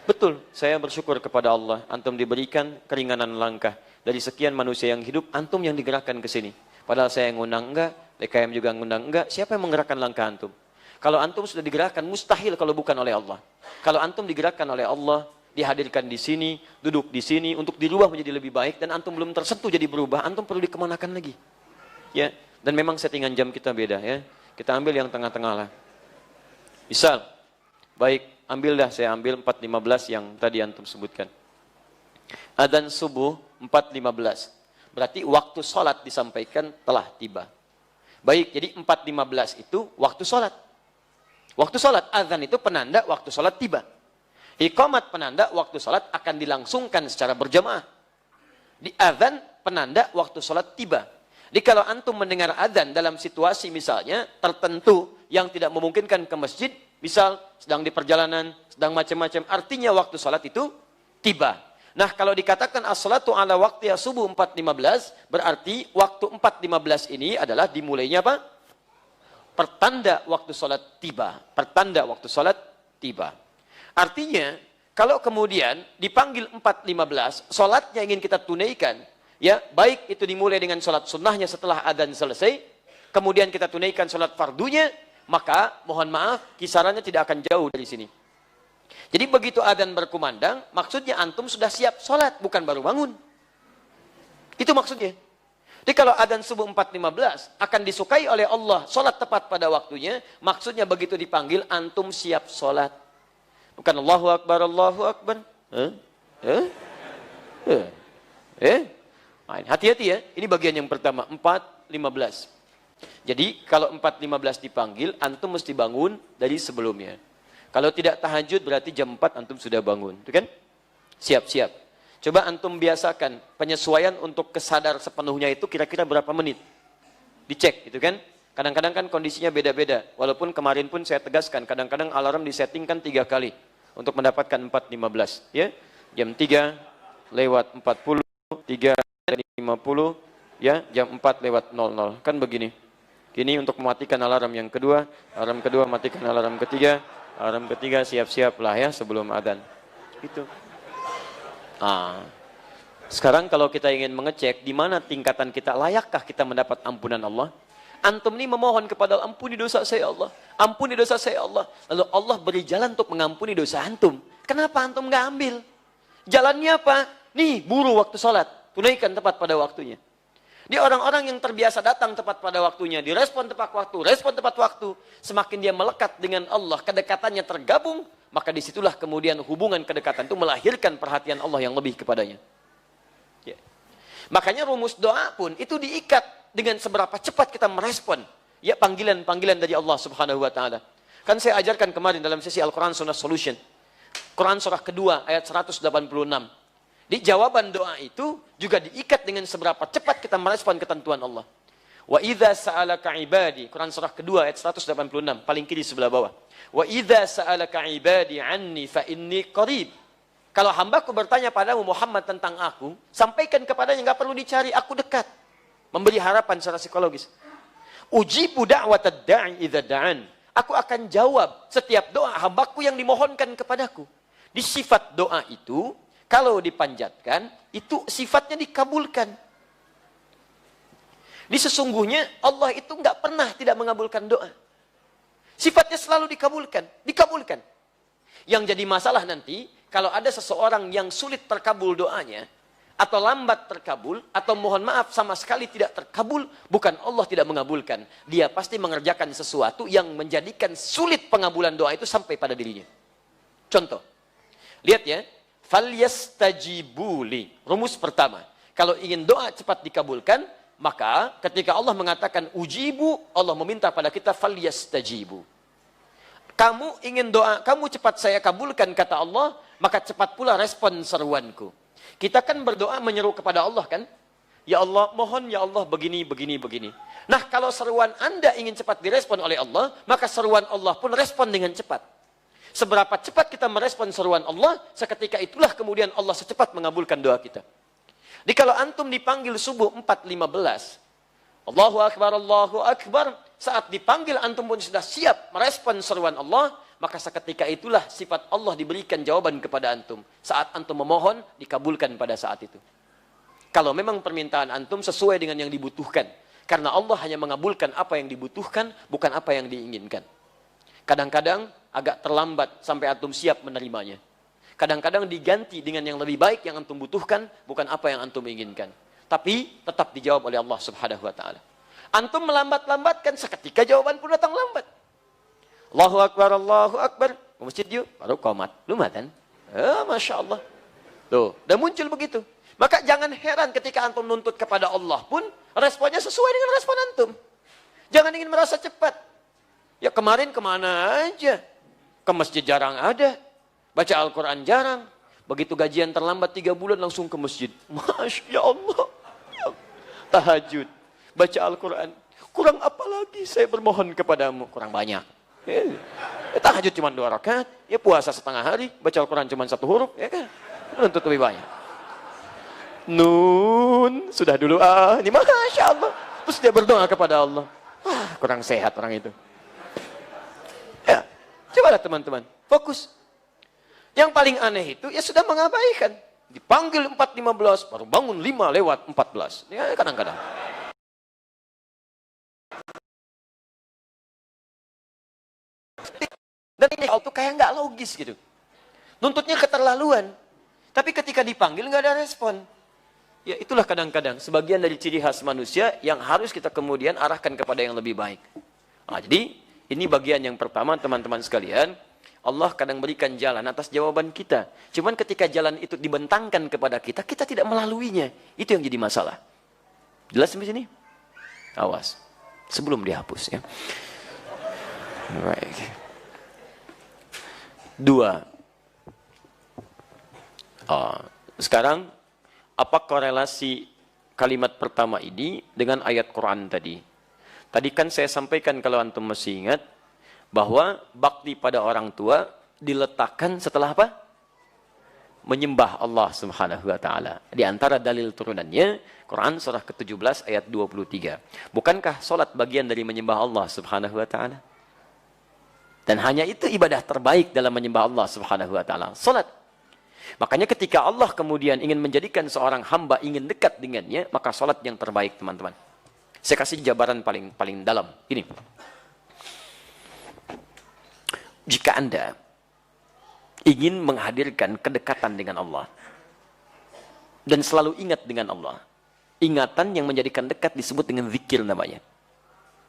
Betul, saya bersyukur kepada Allah. Antum diberikan keringanan langkah. Dari sekian manusia yang hidup, antum yang digerakkan ke sini. Padahal saya yang ngundang enggak, DKM juga ngundang enggak. Siapa yang menggerakkan langkah antum? Kalau antum sudah digerakkan, mustahil kalau bukan oleh Allah. Kalau antum digerakkan oleh Allah, dihadirkan di sini, duduk di sini, untuk dirubah menjadi lebih baik, dan antum belum tersentuh jadi berubah, antum perlu dikemanakan lagi. Ya, dan memang settingan jam kita beda ya. Kita ambil yang tengah-tengah lah. Misal, baik, ambil dah, saya ambil 4.15 yang tadi antum sebutkan. Adzan subuh 4.15. Berarti waktu sholat disampaikan telah tiba. Baik, jadi 4.15 itu waktu sholat. Waktu sholat, adzan itu penanda waktu sholat tiba. Iqamat penanda waktu sholat akan dilangsungkan secara berjamaah. Di adzan penanda waktu sholat tiba. Jadi kalau antum mendengar adzan dalam situasi misalnya tertentu yang tidak memungkinkan ke masjid, misal sedang di perjalanan, sedang macam-macam, artinya waktu sholat itu tiba. Nah, kalau dikatakan as-salatu ala waqtiha subuh 4.15, berarti waktu 4.15 ini adalah dimulainya apa? Pertanda waktu sholat tiba. Pertanda waktu sholat tiba. Artinya, kalau kemudian dipanggil 4.15, sholatnya ingin kita tunaikan, ya, baik itu dimulai dengan sholat sunnahnya setelah adzan selesai, kemudian kita tunaikan sholat fardunya, maka mohon maaf, kisarannya tidak akan jauh dari sini. Jadi begitu adzan berkumandang, maksudnya antum sudah siap sholat, bukan baru bangun. Itu maksudnya. Jadi kalau adzan subuh 4.15 akan disukai oleh Allah, sholat tepat pada waktunya, maksudnya begitu dipanggil, antum siap sholat. Bukan Allahu Akbar, Allahu Akbar. Hati-hati ya, ini bagian yang pertama, 4.15. Jadi kalau 4.15 dipanggil, antum mesti bangun dari sebelumnya. Kalau tidak tahajud berarti jam 4 antum sudah bangun, itu kan? Siap-siap. Coba antum biasakan penyesuaian untuk kesadar sepenuhnya itu kira-kira berapa menit. Dicek, gitu kan? Kadang-kadang kan kondisinya beda-beda. Walaupun kemarin pun saya tegaskan, kadang-kadang alarm disettingkan 3 kali untuk mendapatkan 4.15, ya. Jam 3 lewat 40, 3.50, ya, jam 4 lewat 00. Kan begini. Ini untuk mematikan alarm yang kedua, alarm kedua matikan alarm ketiga. Alarm ketiga siap-siaplah ya sebelum adzan. Itu. Sekarang kalau kita ingin mengecek di mana tingkatan kita, layakkah kita mendapat ampunan Allah? Antum ini memohon kepada Allah, ampuni dosa saya Allah. Ampuni dosa saya Allah. Lalu Allah beri jalan untuk mengampuni dosa antum. Kenapa antum nggak ambil? Jalannya apa? Nih, buru waktu sholat. Tunaikan tepat pada waktunya. Di orang-orang yang terbiasa datang tepat pada waktunya, direspon tepat waktu, respon tepat waktu, semakin dia melekat dengan Allah, kedekatannya tergabung, maka disitulah kemudian hubungan kedekatan itu melahirkan perhatian Allah yang lebih kepadanya. Ya. Makanya rumus doa pun itu diikat dengan seberapa cepat kita merespon ya panggilan-panggilan dari Allah Subhanahu wa taala. Kan saya ajarkan kemarin dalam sesi Al-Quran Sunnah Solution. Quran surah kedua ayat 186. Di jawaban doa itu juga diikat dengan seberapa cepat kita merespon ketentuan Allah. Wa idza sa'alaka ibadi, Quran surah kedua ayat 186, paling kiri sebelah bawah. Wa idza sa'alaka ibadi anni fa inni qarib. Kalau hambaku bertanya padamu Muhammad tentang aku, sampaikan kepadanya, enggak perlu dicari, aku dekat. Memberi harapan secara psikologis. Ujibu da'watad da'i idza da'an. Aku akan jawab setiap doa hambaku yang dimohonkan kepadaku. Di sifat doa itu, kalau dipanjatkan, itu sifatnya dikabulkan. Di sesungguhnya Allah itu nggak pernah tidak mengabulkan doa. Sifatnya selalu dikabulkan. Dikabulkan. Yang jadi masalah nanti, kalau ada seseorang yang sulit terkabul doanya, atau lambat terkabul, atau mohon maaf sama sekali tidak terkabul, bukan Allah tidak mengabulkan. Dia pasti mengerjakan sesuatu yang menjadikan sulit pengabulan doa itu sampai pada dirinya. Contoh, lihat ya, falyastajibuli. Rumus pertama, kalau ingin doa cepat dikabulkan, maka ketika Allah mengatakan ujibu, Allah meminta pada kita falyastajibu. Kamu ingin doa, kamu cepat saya kabulkan kata Allah, maka cepat pula respon seruanku. Kita kan berdoa menyeru kepada Allah kan? Ya Allah, mohon ya Allah begini, begini, begini. Nah, kalau seruan Anda ingin cepat direspon oleh Allah, maka seruan Allah pun respon dengan cepat. Seberapa cepat kita merespon seruan Allah, seketika itulah kemudian Allah secepat mengabulkan doa kita. Jadi kalau antum dipanggil subuh 4.15, Allahu Akbar, Allahu Akbar, saat dipanggil antum pun sudah siap merespon seruan Allah, maka seketika itulah sifat Allah diberikan jawaban kepada antum. Saat antum memohon, dikabulkan pada saat itu. Kalau memang permintaan antum sesuai dengan yang dibutuhkan. Karena Allah hanya mengabulkan apa yang dibutuhkan, bukan apa yang diinginkan. Kadang-kadang agak terlambat sampai antum siap menerimanya. Kadang-kadang diganti dengan yang lebih baik yang antum butuhkan, bukan apa yang antum inginkan. Tapi tetap dijawab oleh Allah Subhanahu wa taala. Antum melambat-lambatkan, seketika jawaban pun datang lambat. Allahu Akbar, Allahu Akbar. Ke masjid yuk, baru qomat. Lumatan. Masya Allah. Tuh, udah muncul begitu. Maka jangan heran ketika antum nuntut kepada Allah pun, responnya sesuai dengan respon antum. Jangan ingin merasa cepat. Ya kemarin kemana aja. Ke masjid jarang ada. Baca Al-Quran jarang. Begitu gajian terlambat 3 bulan langsung ke masjid. Masya Allah. Tahajud. Baca Al-Quran. Kurang apa lagi saya bermohon kepadamu? Kurang banyak. Tahajud cuma 2 rakaat, ya puasa setengah hari, baca Al-Quran cuma 1 huruf, ya kan? Nuntut lebih banyak. Nun, sudah dulu ini Masya Allah. Terus dia berdoa kepada Allah. Kurang sehat orang itu. Ya, cobalah teman-teman, fokus. Yang paling aneh itu, ya sudah mengabaikan. Dipanggil 4.15, baru bangun 5:14. Ya kadang-kadang. Dan ini itu kayak nggak logis gitu. Nuntutnya keterlaluan. Tapi ketika dipanggil nggak ada respon. Ya itulah kadang-kadang sebagian dari ciri khas manusia yang harus kita kemudian arahkan kepada yang lebih baik. Nah, jadi ini bagian yang pertama teman-teman sekalian. Allah kadang berikan jalan atas jawaban kita. Cuman ketika jalan itu dibentangkan kepada kita, kita tidak melaluinya. Itu yang jadi masalah. Jelas sampai sini? Awas. Sebelum dihapus ya. Baik. 2. Sekarang, apa korelasi kalimat pertama ini dengan ayat Quran tadi? Tadi kan saya sampaikan kalau antum masih ingat, bahwa bakti pada orang tua diletakkan setelah apa? Menyembah Allah Subhanahu wa taala. Di antara dalil turunannya, Quran surah ke-17 ayat 23. Bukankah salat bagian dari menyembah Allah Subhanahu wa taala? Dan hanya itu ibadah terbaik dalam menyembah Allah Subhanahu wa taala, salat. Makanya ketika Allah kemudian ingin menjadikan seorang hamba ingin dekat dengannya, maka salat yang terbaik, teman-teman. Saya kasih jabaran paling dalam. Ini. Jika Anda ingin menghadirkan kedekatan dengan Allah dan selalu ingat dengan Allah, ingatan yang menjadikan dekat disebut dengan zikir namanya.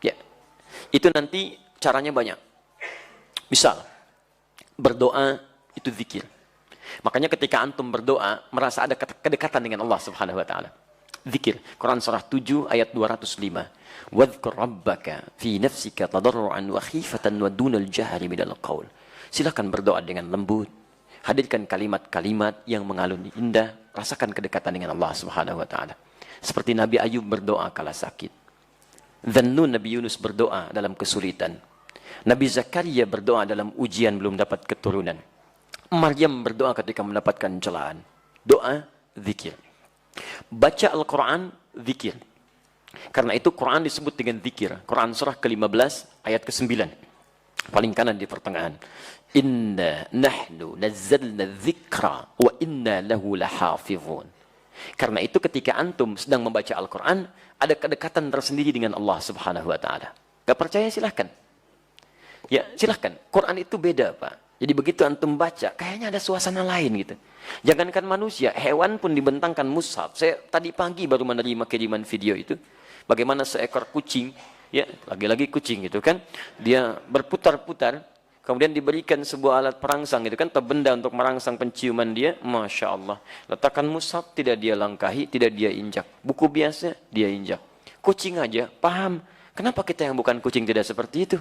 Ya. Itu nanti caranya banyak. Misal, berdoa itu zikir. Makanya ketika antum berdoa, merasa ada kedekatan dengan Allah Subhanahu wa taala. Zikir. Quran surah 7 ayat 205. Wadhkur rabbaka fi nafsika tadarruan wa khifatan wa dunal jahri minal qaul. Silakan berdoa dengan lembut. Hadirkan kalimat-kalimat yang mengalun indah. Rasakan kedekatan dengan Allah Subhanahu wa taala. Seperti Nabi Ayub berdoa kala sakit. Dhannun Nabi Yunus berdoa dalam kesulitan. Nabi Zakaria berdoa dalam ujian belum dapat keturunan. Maryam berdoa ketika mendapatkan celaan. Doa, zikir. Baca Al-Quran, zikir. Karena itu Quran disebut dengan zikir. Quran surah ke-15 ayat ke-9. Paling kanan di pertengahan. Inna nahnu nazzalna dzikra wa inna lahu lahafizun. Karena itu ketika antum sedang membaca Al-Quran, ada kedekatan tersendiri dengan Allah Subhanahu wa taala. Gak percaya silahkan. Ya, silahkan. Quran itu beda, Pak. Jadi begitu antum baca, kayaknya ada suasana lain gitu. Jangankan manusia, hewan pun dibentangkan mushaf. Saya tadi pagi baru menerima kiriman video itu. Bagaimana seekor kucing, ya, lagi-lagi kucing gitu kan. Dia berputar-putar, kemudian diberikan sebuah alat perangsang gitu kan, atau benda untuk merangsang penciuman dia. Masya Allah. Letakkan mushaf, tidak dia langkahi, tidak dia injak. Buku biasa, dia injak. Kucing aja, paham. Kenapa kita yang bukan kucing tidak seperti itu?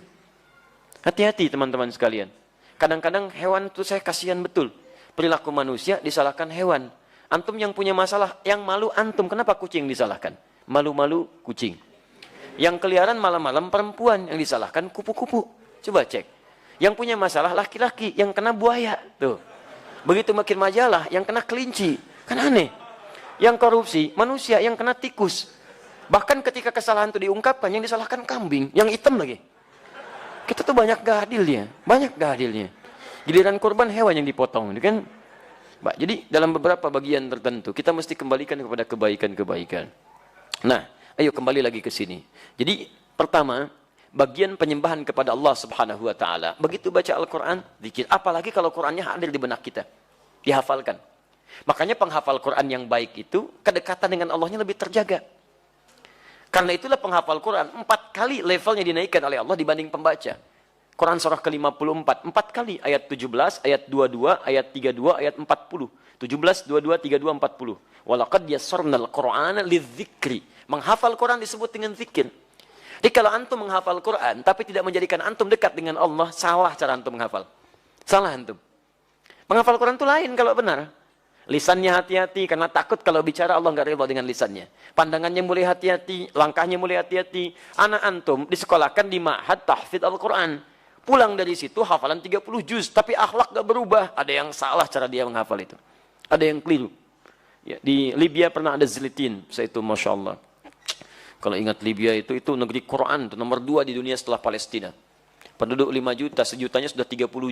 Hati-hati teman-teman sekalian. Kadang-kadang hewan itu saya kasihan betul. Perilaku manusia disalahkan hewan. Antum yang punya masalah, yang malu antum. Kenapa kucing disalahkan? Malu-malu kucing. Yang keliaran malam-malam perempuan, yang disalahkan kupu-kupu. Coba cek. Yang punya masalah laki-laki, yang kena buaya. Tuh. Begitu makin majalah, yang kena kelinci. Kan aneh. Yang korupsi, manusia yang kena tikus. Bahkan ketika kesalahan itu diungkapkan, yang disalahkan kambing, yang hitam lagi. Kita tuh banyak gak adilnya. Banyak gak adilnya. Giliran korban hewan yang dipotong. Kan? Jadi dalam beberapa bagian tertentu, kita mesti kembalikan kepada kebaikan-kebaikan. Nah, ayo kembali lagi ke sini. Jadi pertama, bagian penyembahan kepada Allah Subhanahu wa taala. Begitu baca Al-Qur'an, zikir. Apalagi kalau Qur'annya hadir di benak kita. Dihafalkan. Makanya penghafal Qur'an yang baik itu kedekatan dengan Allahnya lebih terjaga. Karena itulah penghafal Quran 4 kali levelnya dinaikkan oleh Allah dibanding pembaca. Quran surah ke-54, 4 kali. Ayat 17, ayat 22, ayat 32, ayat 40. 17, 22, 32, 40. Walaqad yassarnal Qur'ana lidzikri. Menghafal Quran disebut dengan zikir. Jadi kalau antum menghafal Quran, tapi tidak menjadikan antum dekat dengan Allah, salah cara antum menghafal. Salah antum. Menghafal Quran itu lain kalau benar. Lisannya hati-hati, karena takut kalau bicara Allah nggak ridha dengan lisannya. Pandangannya mulai hati-hati, langkahnya mulai hati-hati. Anak antum disekolahkan di ma'had tahfidz Al-Quran. Pulang dari situ hafalan 30 juz, tapi akhlak nggak berubah. Ada yang salah cara dia menghafal itu. Ada yang keliru. Ya, di Libya pernah ada Zlitin, saya itu Masya Allah. Kalau ingat Libya itu negeri Quran, itu nomor 2 di dunia setelah Palestina. Penduduk 5 juta, sejutanya sudah 30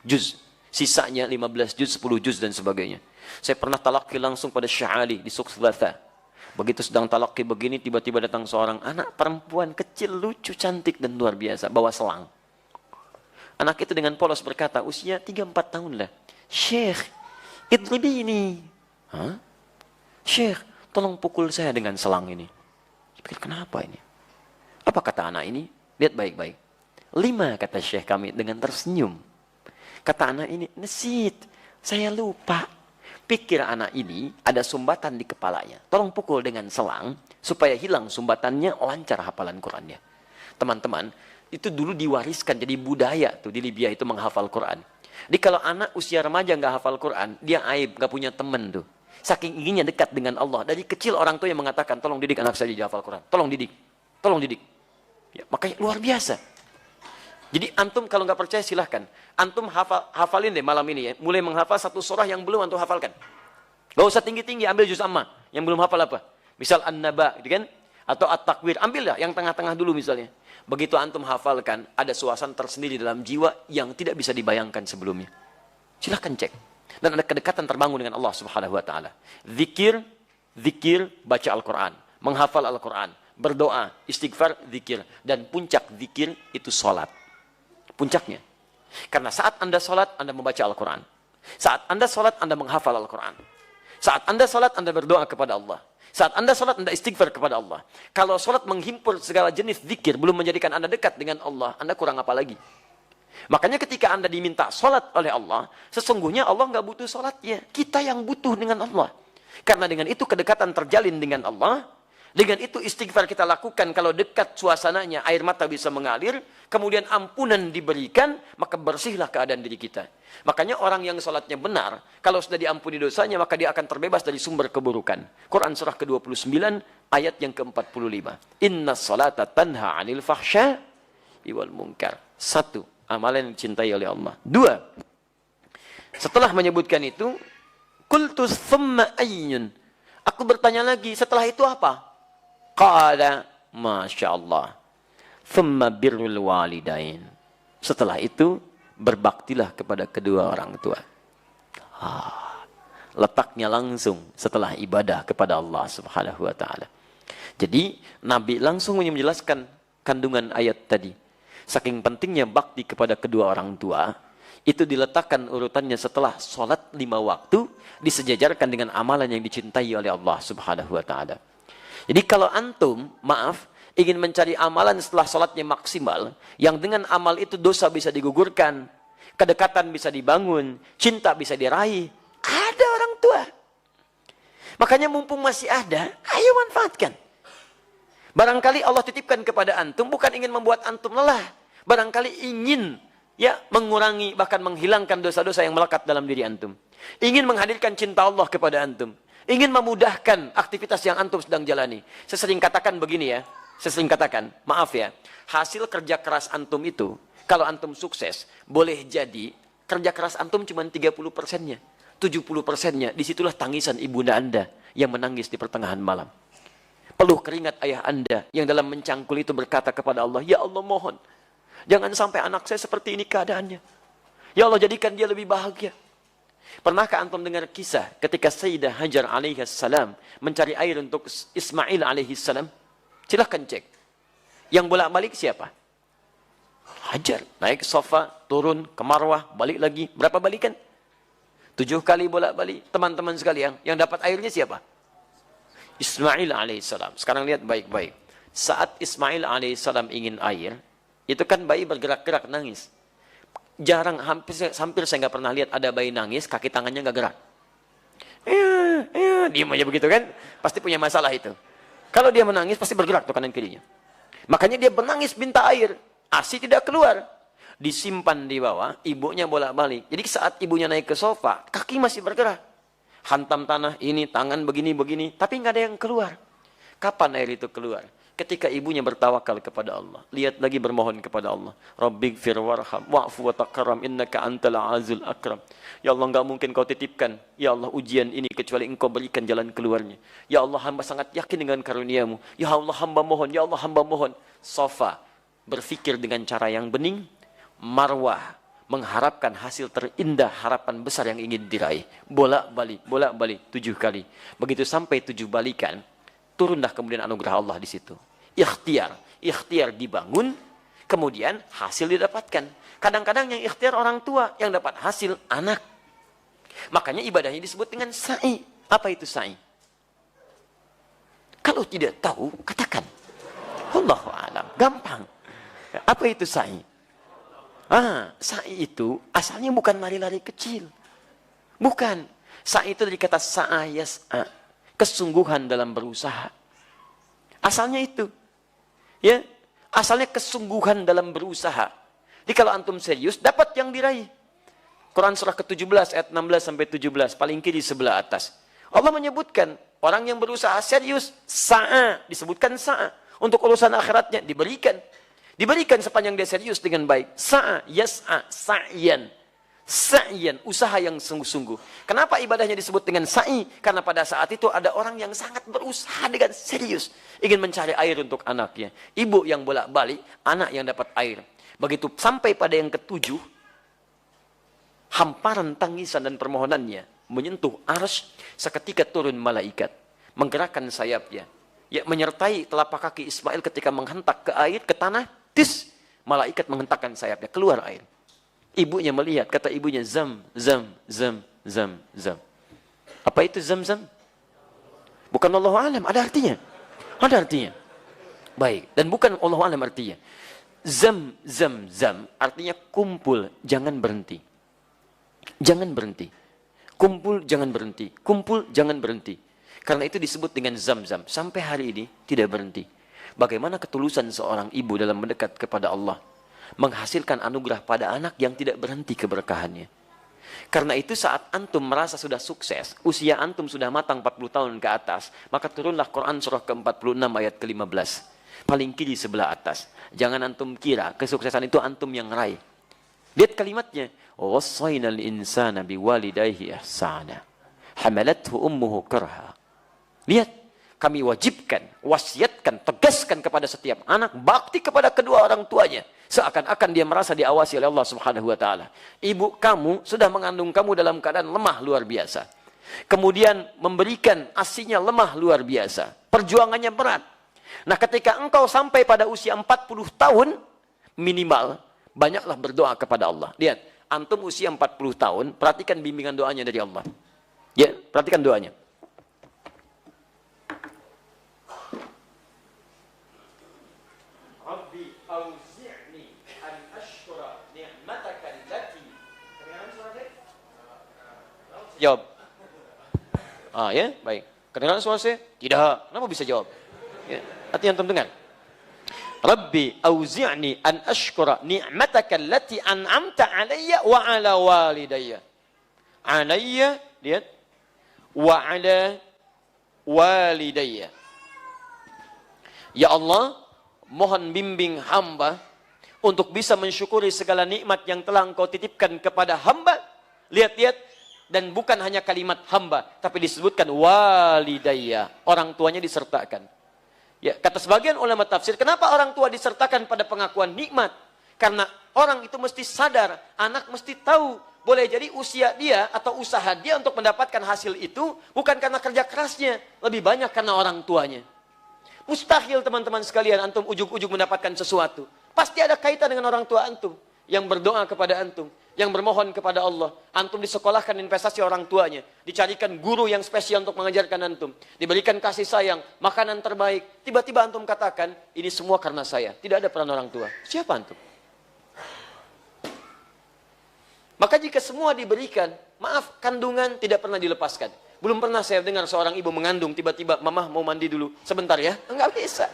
juz. Sisanya 15 juz, 10 juz dan sebagainya. Saya pernah talaqi langsung pada Syekh Ali di Suqslatha. Begitu sedang talaqi begini, tiba-tiba datang seorang anak perempuan kecil, lucu, cantik dan luar biasa, bawa selang. Anak itu dengan polos berkata, usia 3-4 tahun lah. Syekh, idribini. Hah? Syekh, tolong pukul saya dengan selang ini. Saya pikir, kenapa ini? Apa kata anak ini? Lihat baik-baik. 5 kata Syekh kami dengan tersenyum. Kata anak ini, nesit, saya lupa. Pikir anak ini ada sumbatan di kepalanya. Tolong pukul dengan selang, supaya hilang sumbatannya, lancar hafalan Qurannya. Teman-teman, itu dulu diwariskan jadi budaya tuh di Libya itu menghafal Quran. Jadi kalau anak usia remaja nggak hafal Quran, dia aib, nggak punya teman tuh. Saking inginnya dekat dengan Allah. Dari kecil orang tua yang mengatakan, tolong didik anak saya jadi hafal Quran. Tolong didik. Tolong didik. Ya, makanya luar biasa. Jadi antum kalau nggak percaya silahkan. Antum hafalin deh malam ini ya. Mulai menghafal satu surah yang belum antum hafalkan. Gak usah tinggi-tinggi, ambil juz amma. Yang belum hafal apa? Misal An-Naba gitu kan? Atau At-Takwir. Ambil dah yang tengah-tengah dulu misalnya. Begitu antum hafalkan, ada suasana tersendiri dalam jiwa yang tidak bisa dibayangkan sebelumnya. Silahkan cek. Dan ada kedekatan terbangun dengan Allah Subhanahu wa taala. Zikir, baca Al-Quran. Menghafal Al-Quran. Berdoa, istighfar, zikir. Dan puncak zikir itu salat. Puncaknya. Karena saat Anda sholat, Anda membaca Al-Quran. Saat Anda sholat, Anda menghafal Al-Quran. Saat Anda sholat, Anda berdoa kepada Allah. Saat Anda sholat, Anda istighfar kepada Allah. Kalau sholat menghimpur segala jenis zikir, belum menjadikan Anda dekat dengan Allah, Anda kurang apa lagi? Makanya ketika Anda diminta sholat oleh Allah, sesungguhnya Allah nggak butuh sholatnya. Kita yang butuh dengan Allah. Karena dengan itu kedekatan terjalin dengan Allah. Dengan itu istighfar kita lakukan. Kalau dekat suasananya, air mata bisa mengalir. Kemudian ampunan diberikan, maka bersihlah keadaan diri kita. Makanya orang yang sholatnya benar, kalau sudah diampuni dosanya, maka dia akan terbebas dari sumber keburukan. Quran surah ke-29, ayat yang ke-45. Inna sholata tanha anil fahsya iwal munkar. 1. Amalan yang dicintai oleh Allah. 2. Setelah menyebutkan itu, qultus thumma ayyun. Aku bertanya lagi, setelah itu apa? Qala, Masya Allah. Thumma birrul walidain. Setelah itu, berbaktilah kepada kedua orang tua. Letaknya langsung setelah ibadah kepada Allah subhanahu wa ta'ala. Jadi, Nabi langsung menjelaskan kandungan ayat tadi. Saking pentingnya bakti kepada kedua orang tua, itu diletakkan urutannya setelah sholat 5 waktu, disejajarkan dengan amalan yang dicintai oleh Allah subhanahu wa ta'ala. Jadi kalau antum, maaf, ingin mencari amalan setelah sholatnya maksimal, yang dengan amal itu dosa bisa digugurkan, kedekatan bisa dibangun, cinta bisa diraih, ada orang tua. Makanya mumpung masih ada, ayo manfaatkan. Barangkali Allah titipkan kepada antum, bukan ingin membuat antum lelah. Barangkali ingin mengurangi, bahkan menghilangkan dosa-dosa yang melekat dalam diri antum. Ingin menghadirkan cinta Allah kepada antum. Ingin memudahkan aktivitas yang antum sedang jalani. Saya sering katakan begini ya. Saya sering katakan, maaf ya. Hasil kerja keras antum itu, kalau antum sukses, boleh jadi kerja keras antum cuma 30%-nya. 70%-nya, disitulah tangisan ibunda anda yang menangis di pertengahan malam. Peluh keringat ayah anda yang dalam mencangkul itu berkata kepada Allah, ya Allah mohon, jangan sampai anak saya seperti ini keadaannya. Ya Allah jadikan dia lebih bahagia. Pernahkah antum dengar kisah ketika Sayyidah Hajar alaihissalam mencari air untuk Ismail alaihissalam? Silahkan cek. Yang bolak-balik siapa? Hajar. Naik sofa, turun ke Marwah, balik lagi. Berapa balikan? 7 kali bolak-balik. Teman-teman sekalian, yang dapat airnya siapa? Ismail alaihissalam. Sekarang lihat baik-baik. Saat Ismail alaihissalam ingin air, itu kan bayi bergerak-gerak nangis. Jarang, hampir saya nggak pernah lihat ada bayi nangis, kaki tangannya nggak gerak. Diam aja begitu kan? Pasti punya masalah itu. Kalau dia menangis, pasti bergerak tuh kanan kirinya. Makanya dia menangis minta air. ASI tidak keluar. Disimpan di bawah, ibunya bolak-balik. Jadi saat ibunya naik ke sofa, kaki masih bergerak. Hantam tanah, ini, tangan begini-begini. Tapi nggak ada yang keluar. Kapan air itu keluar? Ketika ibunya bertawakal kepada Allah. Lihat lagi bermohon kepada Allah. Rabbighfir warham wa'fu wa taqarram innaka antal azul akram. Ya Allah, enggak mungkin kau titipkan ya Allah ujian ini kecuali engkau berikan jalan keluarnya. Ya Allah, hamba sangat yakin dengan karuniamu. Ya Allah, hamba mohon. Ya Allah, hamba mohon. Sofa berfikir dengan cara yang bening. Marwah mengharapkan hasil terindah, harapan besar yang ingin diraih. Bolak-balik 7 kali. Begitu sampai 7 balikan, turunlah kemudian anugerah Allah di situ. Ikhtiar dibangun, kemudian hasil didapatkan. Kadang-kadang yang ikhtiar orang tua, yang dapat hasil anak. Makanya ibadahnya disebut dengan sa'i. Apa itu sa'i? Kalau tidak tahu, katakan. Allahu a'lam. Gampang. Apa itu sa'i? Sa'i itu asalnya bukan lari-lari kecil. Bukan. Sa'i itu dari kata sa'a yas'a. Kesungguhan dalam berusaha. Asalnya itu. Ya, asalnya kesungguhan dalam berusaha. Jadi kalau antum serius, dapat yang diraih. Quran surah ke-17 ayat 16 sampai 17, paling kiri sebelah atas. Allah menyebutkan orang yang berusaha serius, sa'a, disebutkan sa'a. Untuk urusan akhiratnya diberikan. Diberikan sepanjang dia serius dengan baik. Sa'a, yas'a, sa'yan. Sa'yan, usaha yang sungguh-sungguh. Kenapa ibadahnya disebut dengan sa'i? Karena pada saat itu ada orang yang sangat berusaha dengan serius. Ingin mencari air untuk anaknya. Ibu yang bolak-balik, anak yang dapat air. Begitu sampai pada yang ke-7, hamparan tangisan dan permohonannya menyentuh arsy, seketika turun malaikat. Menggerakkan sayapnya. Ya, menyertai telapak kaki Ismail ketika menghentak ke air, ke tanah. Tis, malaikat menghentakkan sayapnya, keluar air. Ibunya melihat, kata ibunya, zam. Apa itu zam? Bukan Allahu a'lam, ada artinya. Ada artinya. Baik, dan bukan Allahu a'lam artinya. Zam, artinya kumpul, jangan berhenti. Jangan berhenti. Kumpul, jangan berhenti. Kumpul, jangan berhenti. Karena itu disebut dengan zam-zam. Sampai hari ini tidak berhenti. Bagaimana ketulusan seorang ibu dalam mendekat kepada Allah. Menghasilkan anugerah pada anak yang tidak berhenti keberkahannya. Karena itu saat antum merasa sudah sukses, usia antum sudah matang 40 tahun ke atas, maka turunlah Quran surah ke-46 ayat ke-15. Paling kiri sebelah atas. Jangan antum kira kesuksesan itu antum yang raih. Lihat kalimatnya. وَوَصَّيْنَا الْإِنسَانَ بِوَالِدَيْهِ إِحْسَانًا حَمَلَتْهُ أُمُّهُ كَرْهًا. Lihat, kami wajibkan, wasiatkan, tegaskan kepada setiap anak bakti kepada kedua orang tuanya. Seakan-akan dia merasa diawasi oleh Allah Subhanahu wa taala. Ibu kamu sudah mengandung kamu dalam keadaan lemah luar biasa. Kemudian memberikan ASINya lemah luar biasa. Perjuangannya berat. Nah, ketika engkau sampai pada usia 40 tahun minimal, banyaklah berdoa kepada Allah. Lihat, antum usia 40 tahun, perhatikan bimbingan doanya dari Allah. Ya, perhatikan doanya. Rabbi auzi'ni an ashkura ni'mataka allati. Jawab. Ya, baik. Kedengaran suara saya? Tidak. Kenapa bisa jawab? Ya, hati antum dengar. Rabbi auzi'ni an ashkura ni'mataka allati an'amta alayya wa ala walidayya. Alayya, lihat. Wa ala walidayya. Ya Allah, mohon bimbing hamba untuk bisa mensyukuri segala nikmat yang telah engkau titipkan kepada hamba. Lihat-lihat. Dan bukan hanya kalimat hamba, tapi disebutkan walidayya. Orang tuanya disertakan. Ya, kata sebagian ulama tafsir, kenapa orang tua disertakan pada pengakuan nikmat? Karena orang itu mesti sadar, anak mesti tahu, boleh jadi usia dia atau usaha dia untuk mendapatkan hasil itu bukan karena kerja kerasnya, lebih banyak karena orang tuanya. Mustahil teman-teman sekalian antum ujug-ujug mendapatkan sesuatu. Pasti ada kaitan dengan orang tua antum yang berdoa kepada antum, yang bermohon kepada Allah. Antum disekolahkan investasi orang tuanya. Dicarikan guru yang spesial untuk mengajarkan antum. Diberikan kasih sayang, makanan terbaik. Tiba-tiba antum katakan, ini semua karena saya. Tidak ada peran orang tua. Siapa antum? Maka jika semua diberikan, maaf, kandungan tidak pernah dilepaskan. Belum pernah saya dengar seorang ibu mengandung, tiba-tiba, mamah mau mandi dulu. Sebentar ya. Enggak bisa.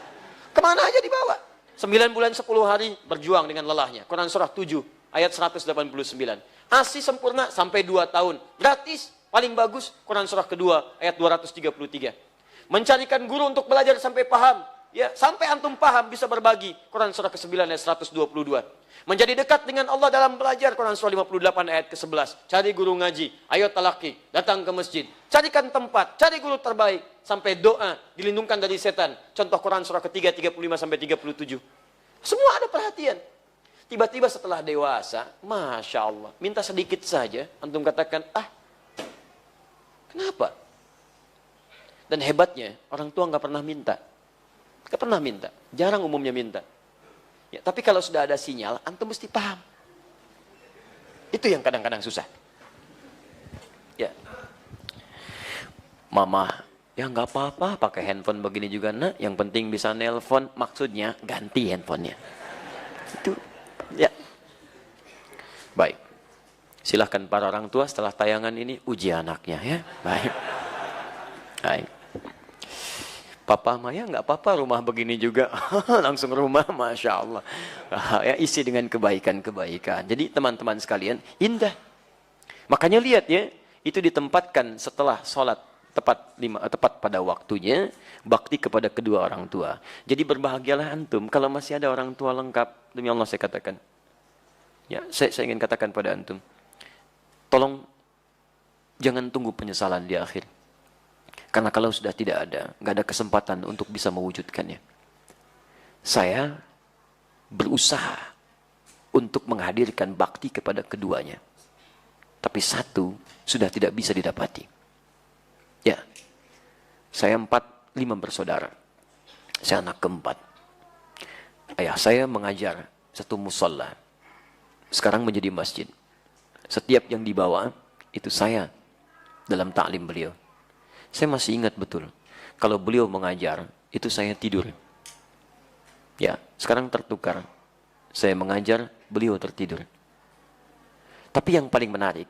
Kemana aja dibawa? 9 bulan 10 hari berjuang dengan lelahnya. Quran surah 7. Ayat 189. ASI sempurna sampai 2 tahun. Gratis, paling bagus. Quran surah kedua, ayat 233. Mencarikan guru untuk belajar sampai paham. Ya, sampai antum paham bisa berbagi. Quran surah ke-9 ayat 122. Menjadi dekat dengan Allah dalam belajar. Quran surah 58 ayat ke-11. Cari guru ngaji, ayo talaki, datang ke masjid. Carikan tempat, cari guru terbaik. Sampai doa, dilindungkan dari setan. Contoh Quran surah ke-3, 35 sampai 37. Semua ada perhatian. Tiba-tiba setelah dewasa, Masya Allah, minta sedikit saja, antum katakan, kenapa? Dan hebatnya, orang tua nggak pernah minta. Nggak pernah minta, jarang umumnya minta. Ya, tapi kalau sudah ada sinyal, antum mesti paham. Itu yang kadang-kadang susah. Ya, mama, ya nggak apa-apa, pakai handphone begini juga, nak. Yang penting bisa nelpon, maksudnya ganti handphonenya. Itu. Ya, baik. Silahkan para orang tua setelah tayangan ini uji anaknya ya. Baik. Baik. Papa Maya nggak apa-apa rumah begini juga. Langsung rumah, Masya Allah. Ya, isi dengan kebaikan-kebaikan. Jadi teman-teman sekalian, indah. Makanya lihat ya, itu ditempatkan setelah sholat tepat pada waktunya, bakti kepada kedua orang tua. Jadi berbahagialah antum kalau masih ada orang tua lengkap. Demi Allah saya katakan. Ya, saya ingin katakan pada antum. Tolong jangan tunggu penyesalan di akhir. Karena kalau sudah tidak ada, nggak ada kesempatan untuk bisa mewujudkannya. Saya berusaha untuk menghadirkan bakti kepada keduanya. Tapi satu sudah tidak bisa didapati. Ya, saya 5 bersaudara. Saya anak keempat. Ayah saya mengajar satu musola. Sekarang menjadi masjid. Setiap yang dibawa, itu saya dalam taklim beliau. Saya masih ingat betul. Kalau beliau mengajar, itu saya tidur. Ya, sekarang tertukar. Saya mengajar, beliau tertidur. Tapi yang paling menarik,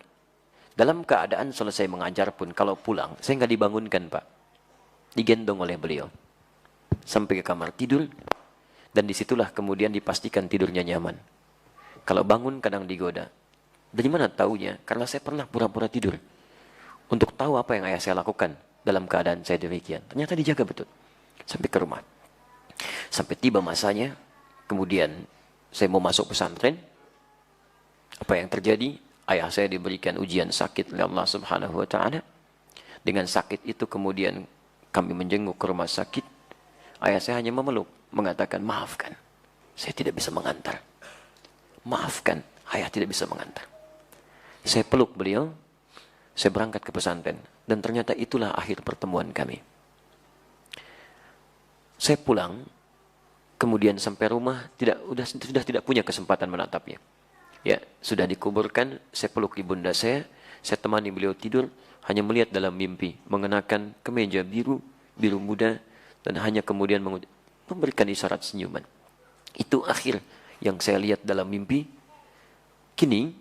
dalam keadaan selesai mengajar pun, kalau pulang, saya nggak dibangunkan, Pak. digendong oleh beliau sampai ke kamar tidur, dan disitulah kemudian dipastikan tidurnya nyaman. Kalau bangun kadang digoda. Dari mana taunya? Karena saya pernah pura-pura tidur untuk tahu apa yang ayah saya lakukan dalam keadaan saya demikian. Ternyata dijaga betul sampai ke rumah. Sampai tiba masanya, kemudian saya mau masuk pesantren. Apa yang terjadi? Ayah saya diberikan ujian sakit oleh Allah Subhanahu wa taala. Dengan sakit itu kemudian kami menjenguk ke rumah sakit. Ayah saya hanya memeluk, mengatakan, "Maafkan, saya tidak bisa mengantar. Maafkan, ayah tidak bisa mengantar." Saya peluk beliau, saya berangkat ke pesantren, dan ternyata itulah akhir pertemuan kami. Saya pulang, kemudian sampai rumah sudah tidak punya kesempatan menatapnya. Ya, sudah dikuburkan, saya peluk ibunda saya temani beliau tidur, hanya melihat dalam mimpi, mengenakan kemeja biru muda, dan hanya kemudian memberikan isyarat senyuman. Itu akhir yang saya lihat dalam mimpi. Kini,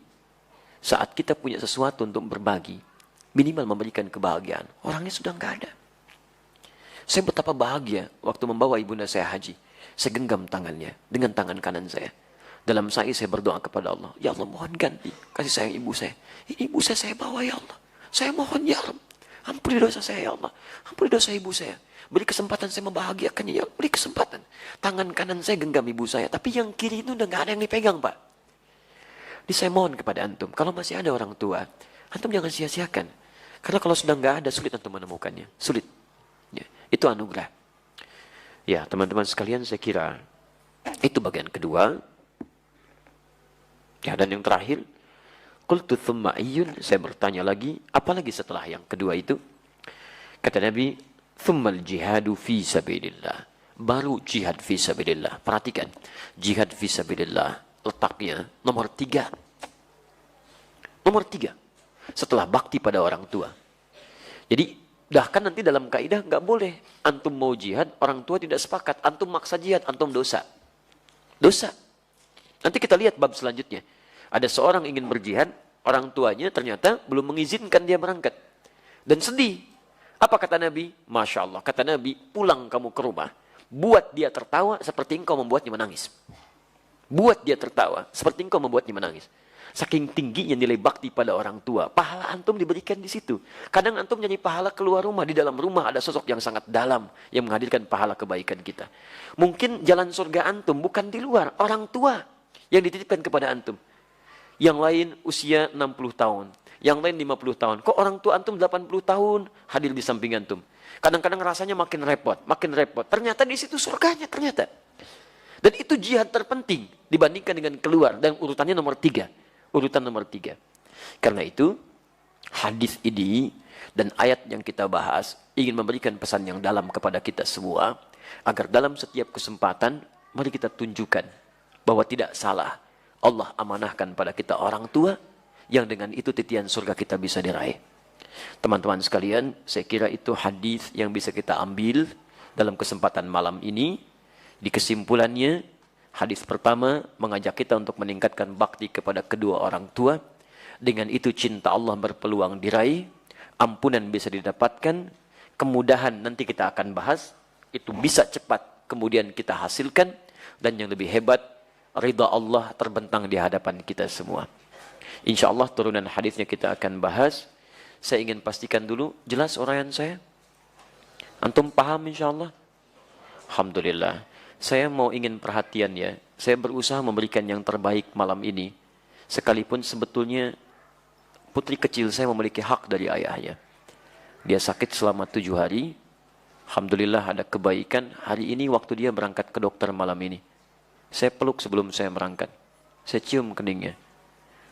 saat kita punya sesuatu untuk berbagi, minimal memberikan kebahagiaan, orangnya sudah nggak ada. Saya betapa bahagia waktu membawa ibunda saya haji. Saya genggam tangannya dengan tangan kanan saya. Dalam sa'i saya berdoa kepada Allah, "Ya Allah, mohon ganti kasih sayang ibu saya. Ini ibu saya bawa, ya Allah. Saya mohon, ya Allah. Ampuni dosa saya, ya Allah. Ampuni dosa ibu saya. Beri kesempatan saya membahagiakannya, ya Allah. Beri kesempatan." Tangan kanan saya genggam ibu saya, tapi yang kiri itu udah nggak ada yang dipegang, Pak. Jadi saya mohon kepada antum, kalau masih ada orang tua, antum jangan sia-siakan. Karena kalau sudah nggak ada, sulit antum menemukannya. Sulit. Ya, itu anugerah. Ya, teman-teman sekalian, saya kira itu bagian kedua. Ya, dan yang terakhir, qultu thumma ayyun, saya bertanya lagi, apalagi setelah yang kedua itu? Kata Nabi, thummal jihadu fi sabilillah. Baru jihad fi sabilillah. Perhatikan, jihad fi sabilillah letaknya nomor 3. Nomor 3 setelah bakti pada orang tua. Jadi bahkan nanti dalam kaidah nggak boleh antum mau jihad, orang tua tidak sepakat, antum maksa jihad, antum dosa. Dosa. Nanti kita lihat bab selanjutnya. Ada seorang ingin berjihad, orang tuanya ternyata belum mengizinkan dia berangkat. Dan sedih. Apa kata Nabi? Masya Allah. Kata Nabi, pulang kamu ke rumah. Buat dia tertawa seperti engkau membuatnya menangis. Buat dia tertawa seperti engkau membuatnya menangis. Saking tingginya nilai bakti pada orang tua, pahala antum diberikan di situ. Kadang antum nyanyi pahala keluar rumah, di dalam rumah ada sosok yang sangat dalam yang menghadirkan pahala kebaikan kita. Mungkin jalan surga antum bukan di luar, orang tua yang dititipkan kepada antum. Yang lain usia 60 tahun, yang lain 50 tahun. Kok orang tua antum 80 tahun hadir di samping antum? Kadang-kadang rasanya makin repot, makin repot. Ternyata di situ surganya ternyata. Dan itu jihad terpenting dibandingkan dengan keluar. Dan urutannya nomor 3. Urutan nomor 3. Karena itu, hadis ini dan ayat yang kita bahas ingin memberikan pesan yang dalam kepada kita semua. Agar dalam setiap kesempatan, mari kita tunjukkan bahwa tidak salah. Allah amanahkan pada kita orang tua, yang dengan itu titian surga kita bisa diraih. Teman-teman sekalian, saya kira itu hadis yang bisa kita ambil dalam kesempatan malam ini. Di kesimpulannya, hadis pertama mengajak kita untuk meningkatkan bakti kepada kedua orang tua. Dengan itu cinta Allah berpeluang diraih, ampunan bisa didapatkan, kemudahan nanti kita akan bahas, itu bisa cepat kemudian kita hasilkan, dan yang lebih hebat, ridha Allah terbentang di hadapan kita semua. Insya Allah turunan hadisnya kita akan bahas. Saya ingin pastikan dulu, jelas uraian saya? Antum paham insya Allah? Alhamdulillah. Saya mau ingin perhatian ya. Saya berusaha memberikan yang terbaik malam ini. Sekalipun sebetulnya putri kecil saya memiliki hak dari ayahnya. Dia sakit selama 7 hari. Alhamdulillah ada kebaikan. Hari ini waktu dia berangkat ke dokter malam ini. Saya peluk sebelum saya berangkat. Saya cium keningnya.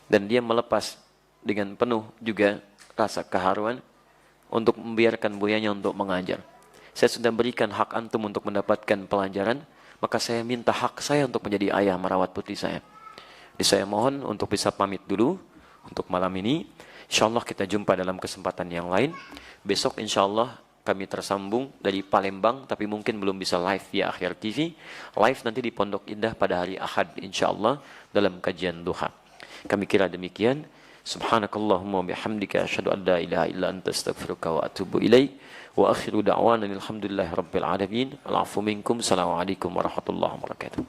Dan dia melepas dengan penuh juga rasa keharuan untuk membiarkan buyanya untuk mengajar. Saya sudah berikan hak antum untuk mendapatkan pelajaran. Maka saya minta hak saya untuk menjadi ayah merawat putri saya. Jadi saya mohon untuk bisa pamit dulu untuk malam ini. InsyaAllah kita jumpa dalam kesempatan yang lain. Besok insyaAllah kami tersambung dari Palembang, tapi mungkin belum bisa live via Akhir TV. Live nanti di Pondok Indah pada hari Ahad insyaAllah dalam kajian duha. Kami kira demikian. Subhanakallahumma bihamdika asyhadu an la ilaha illa anta astaghfiruka wa atubu ilaik. Wa akhiru da'wana alhamdulillahi rabbil alamin. Al'afu minkum. Assalamualaikum warahmatullahi wabarakatuh.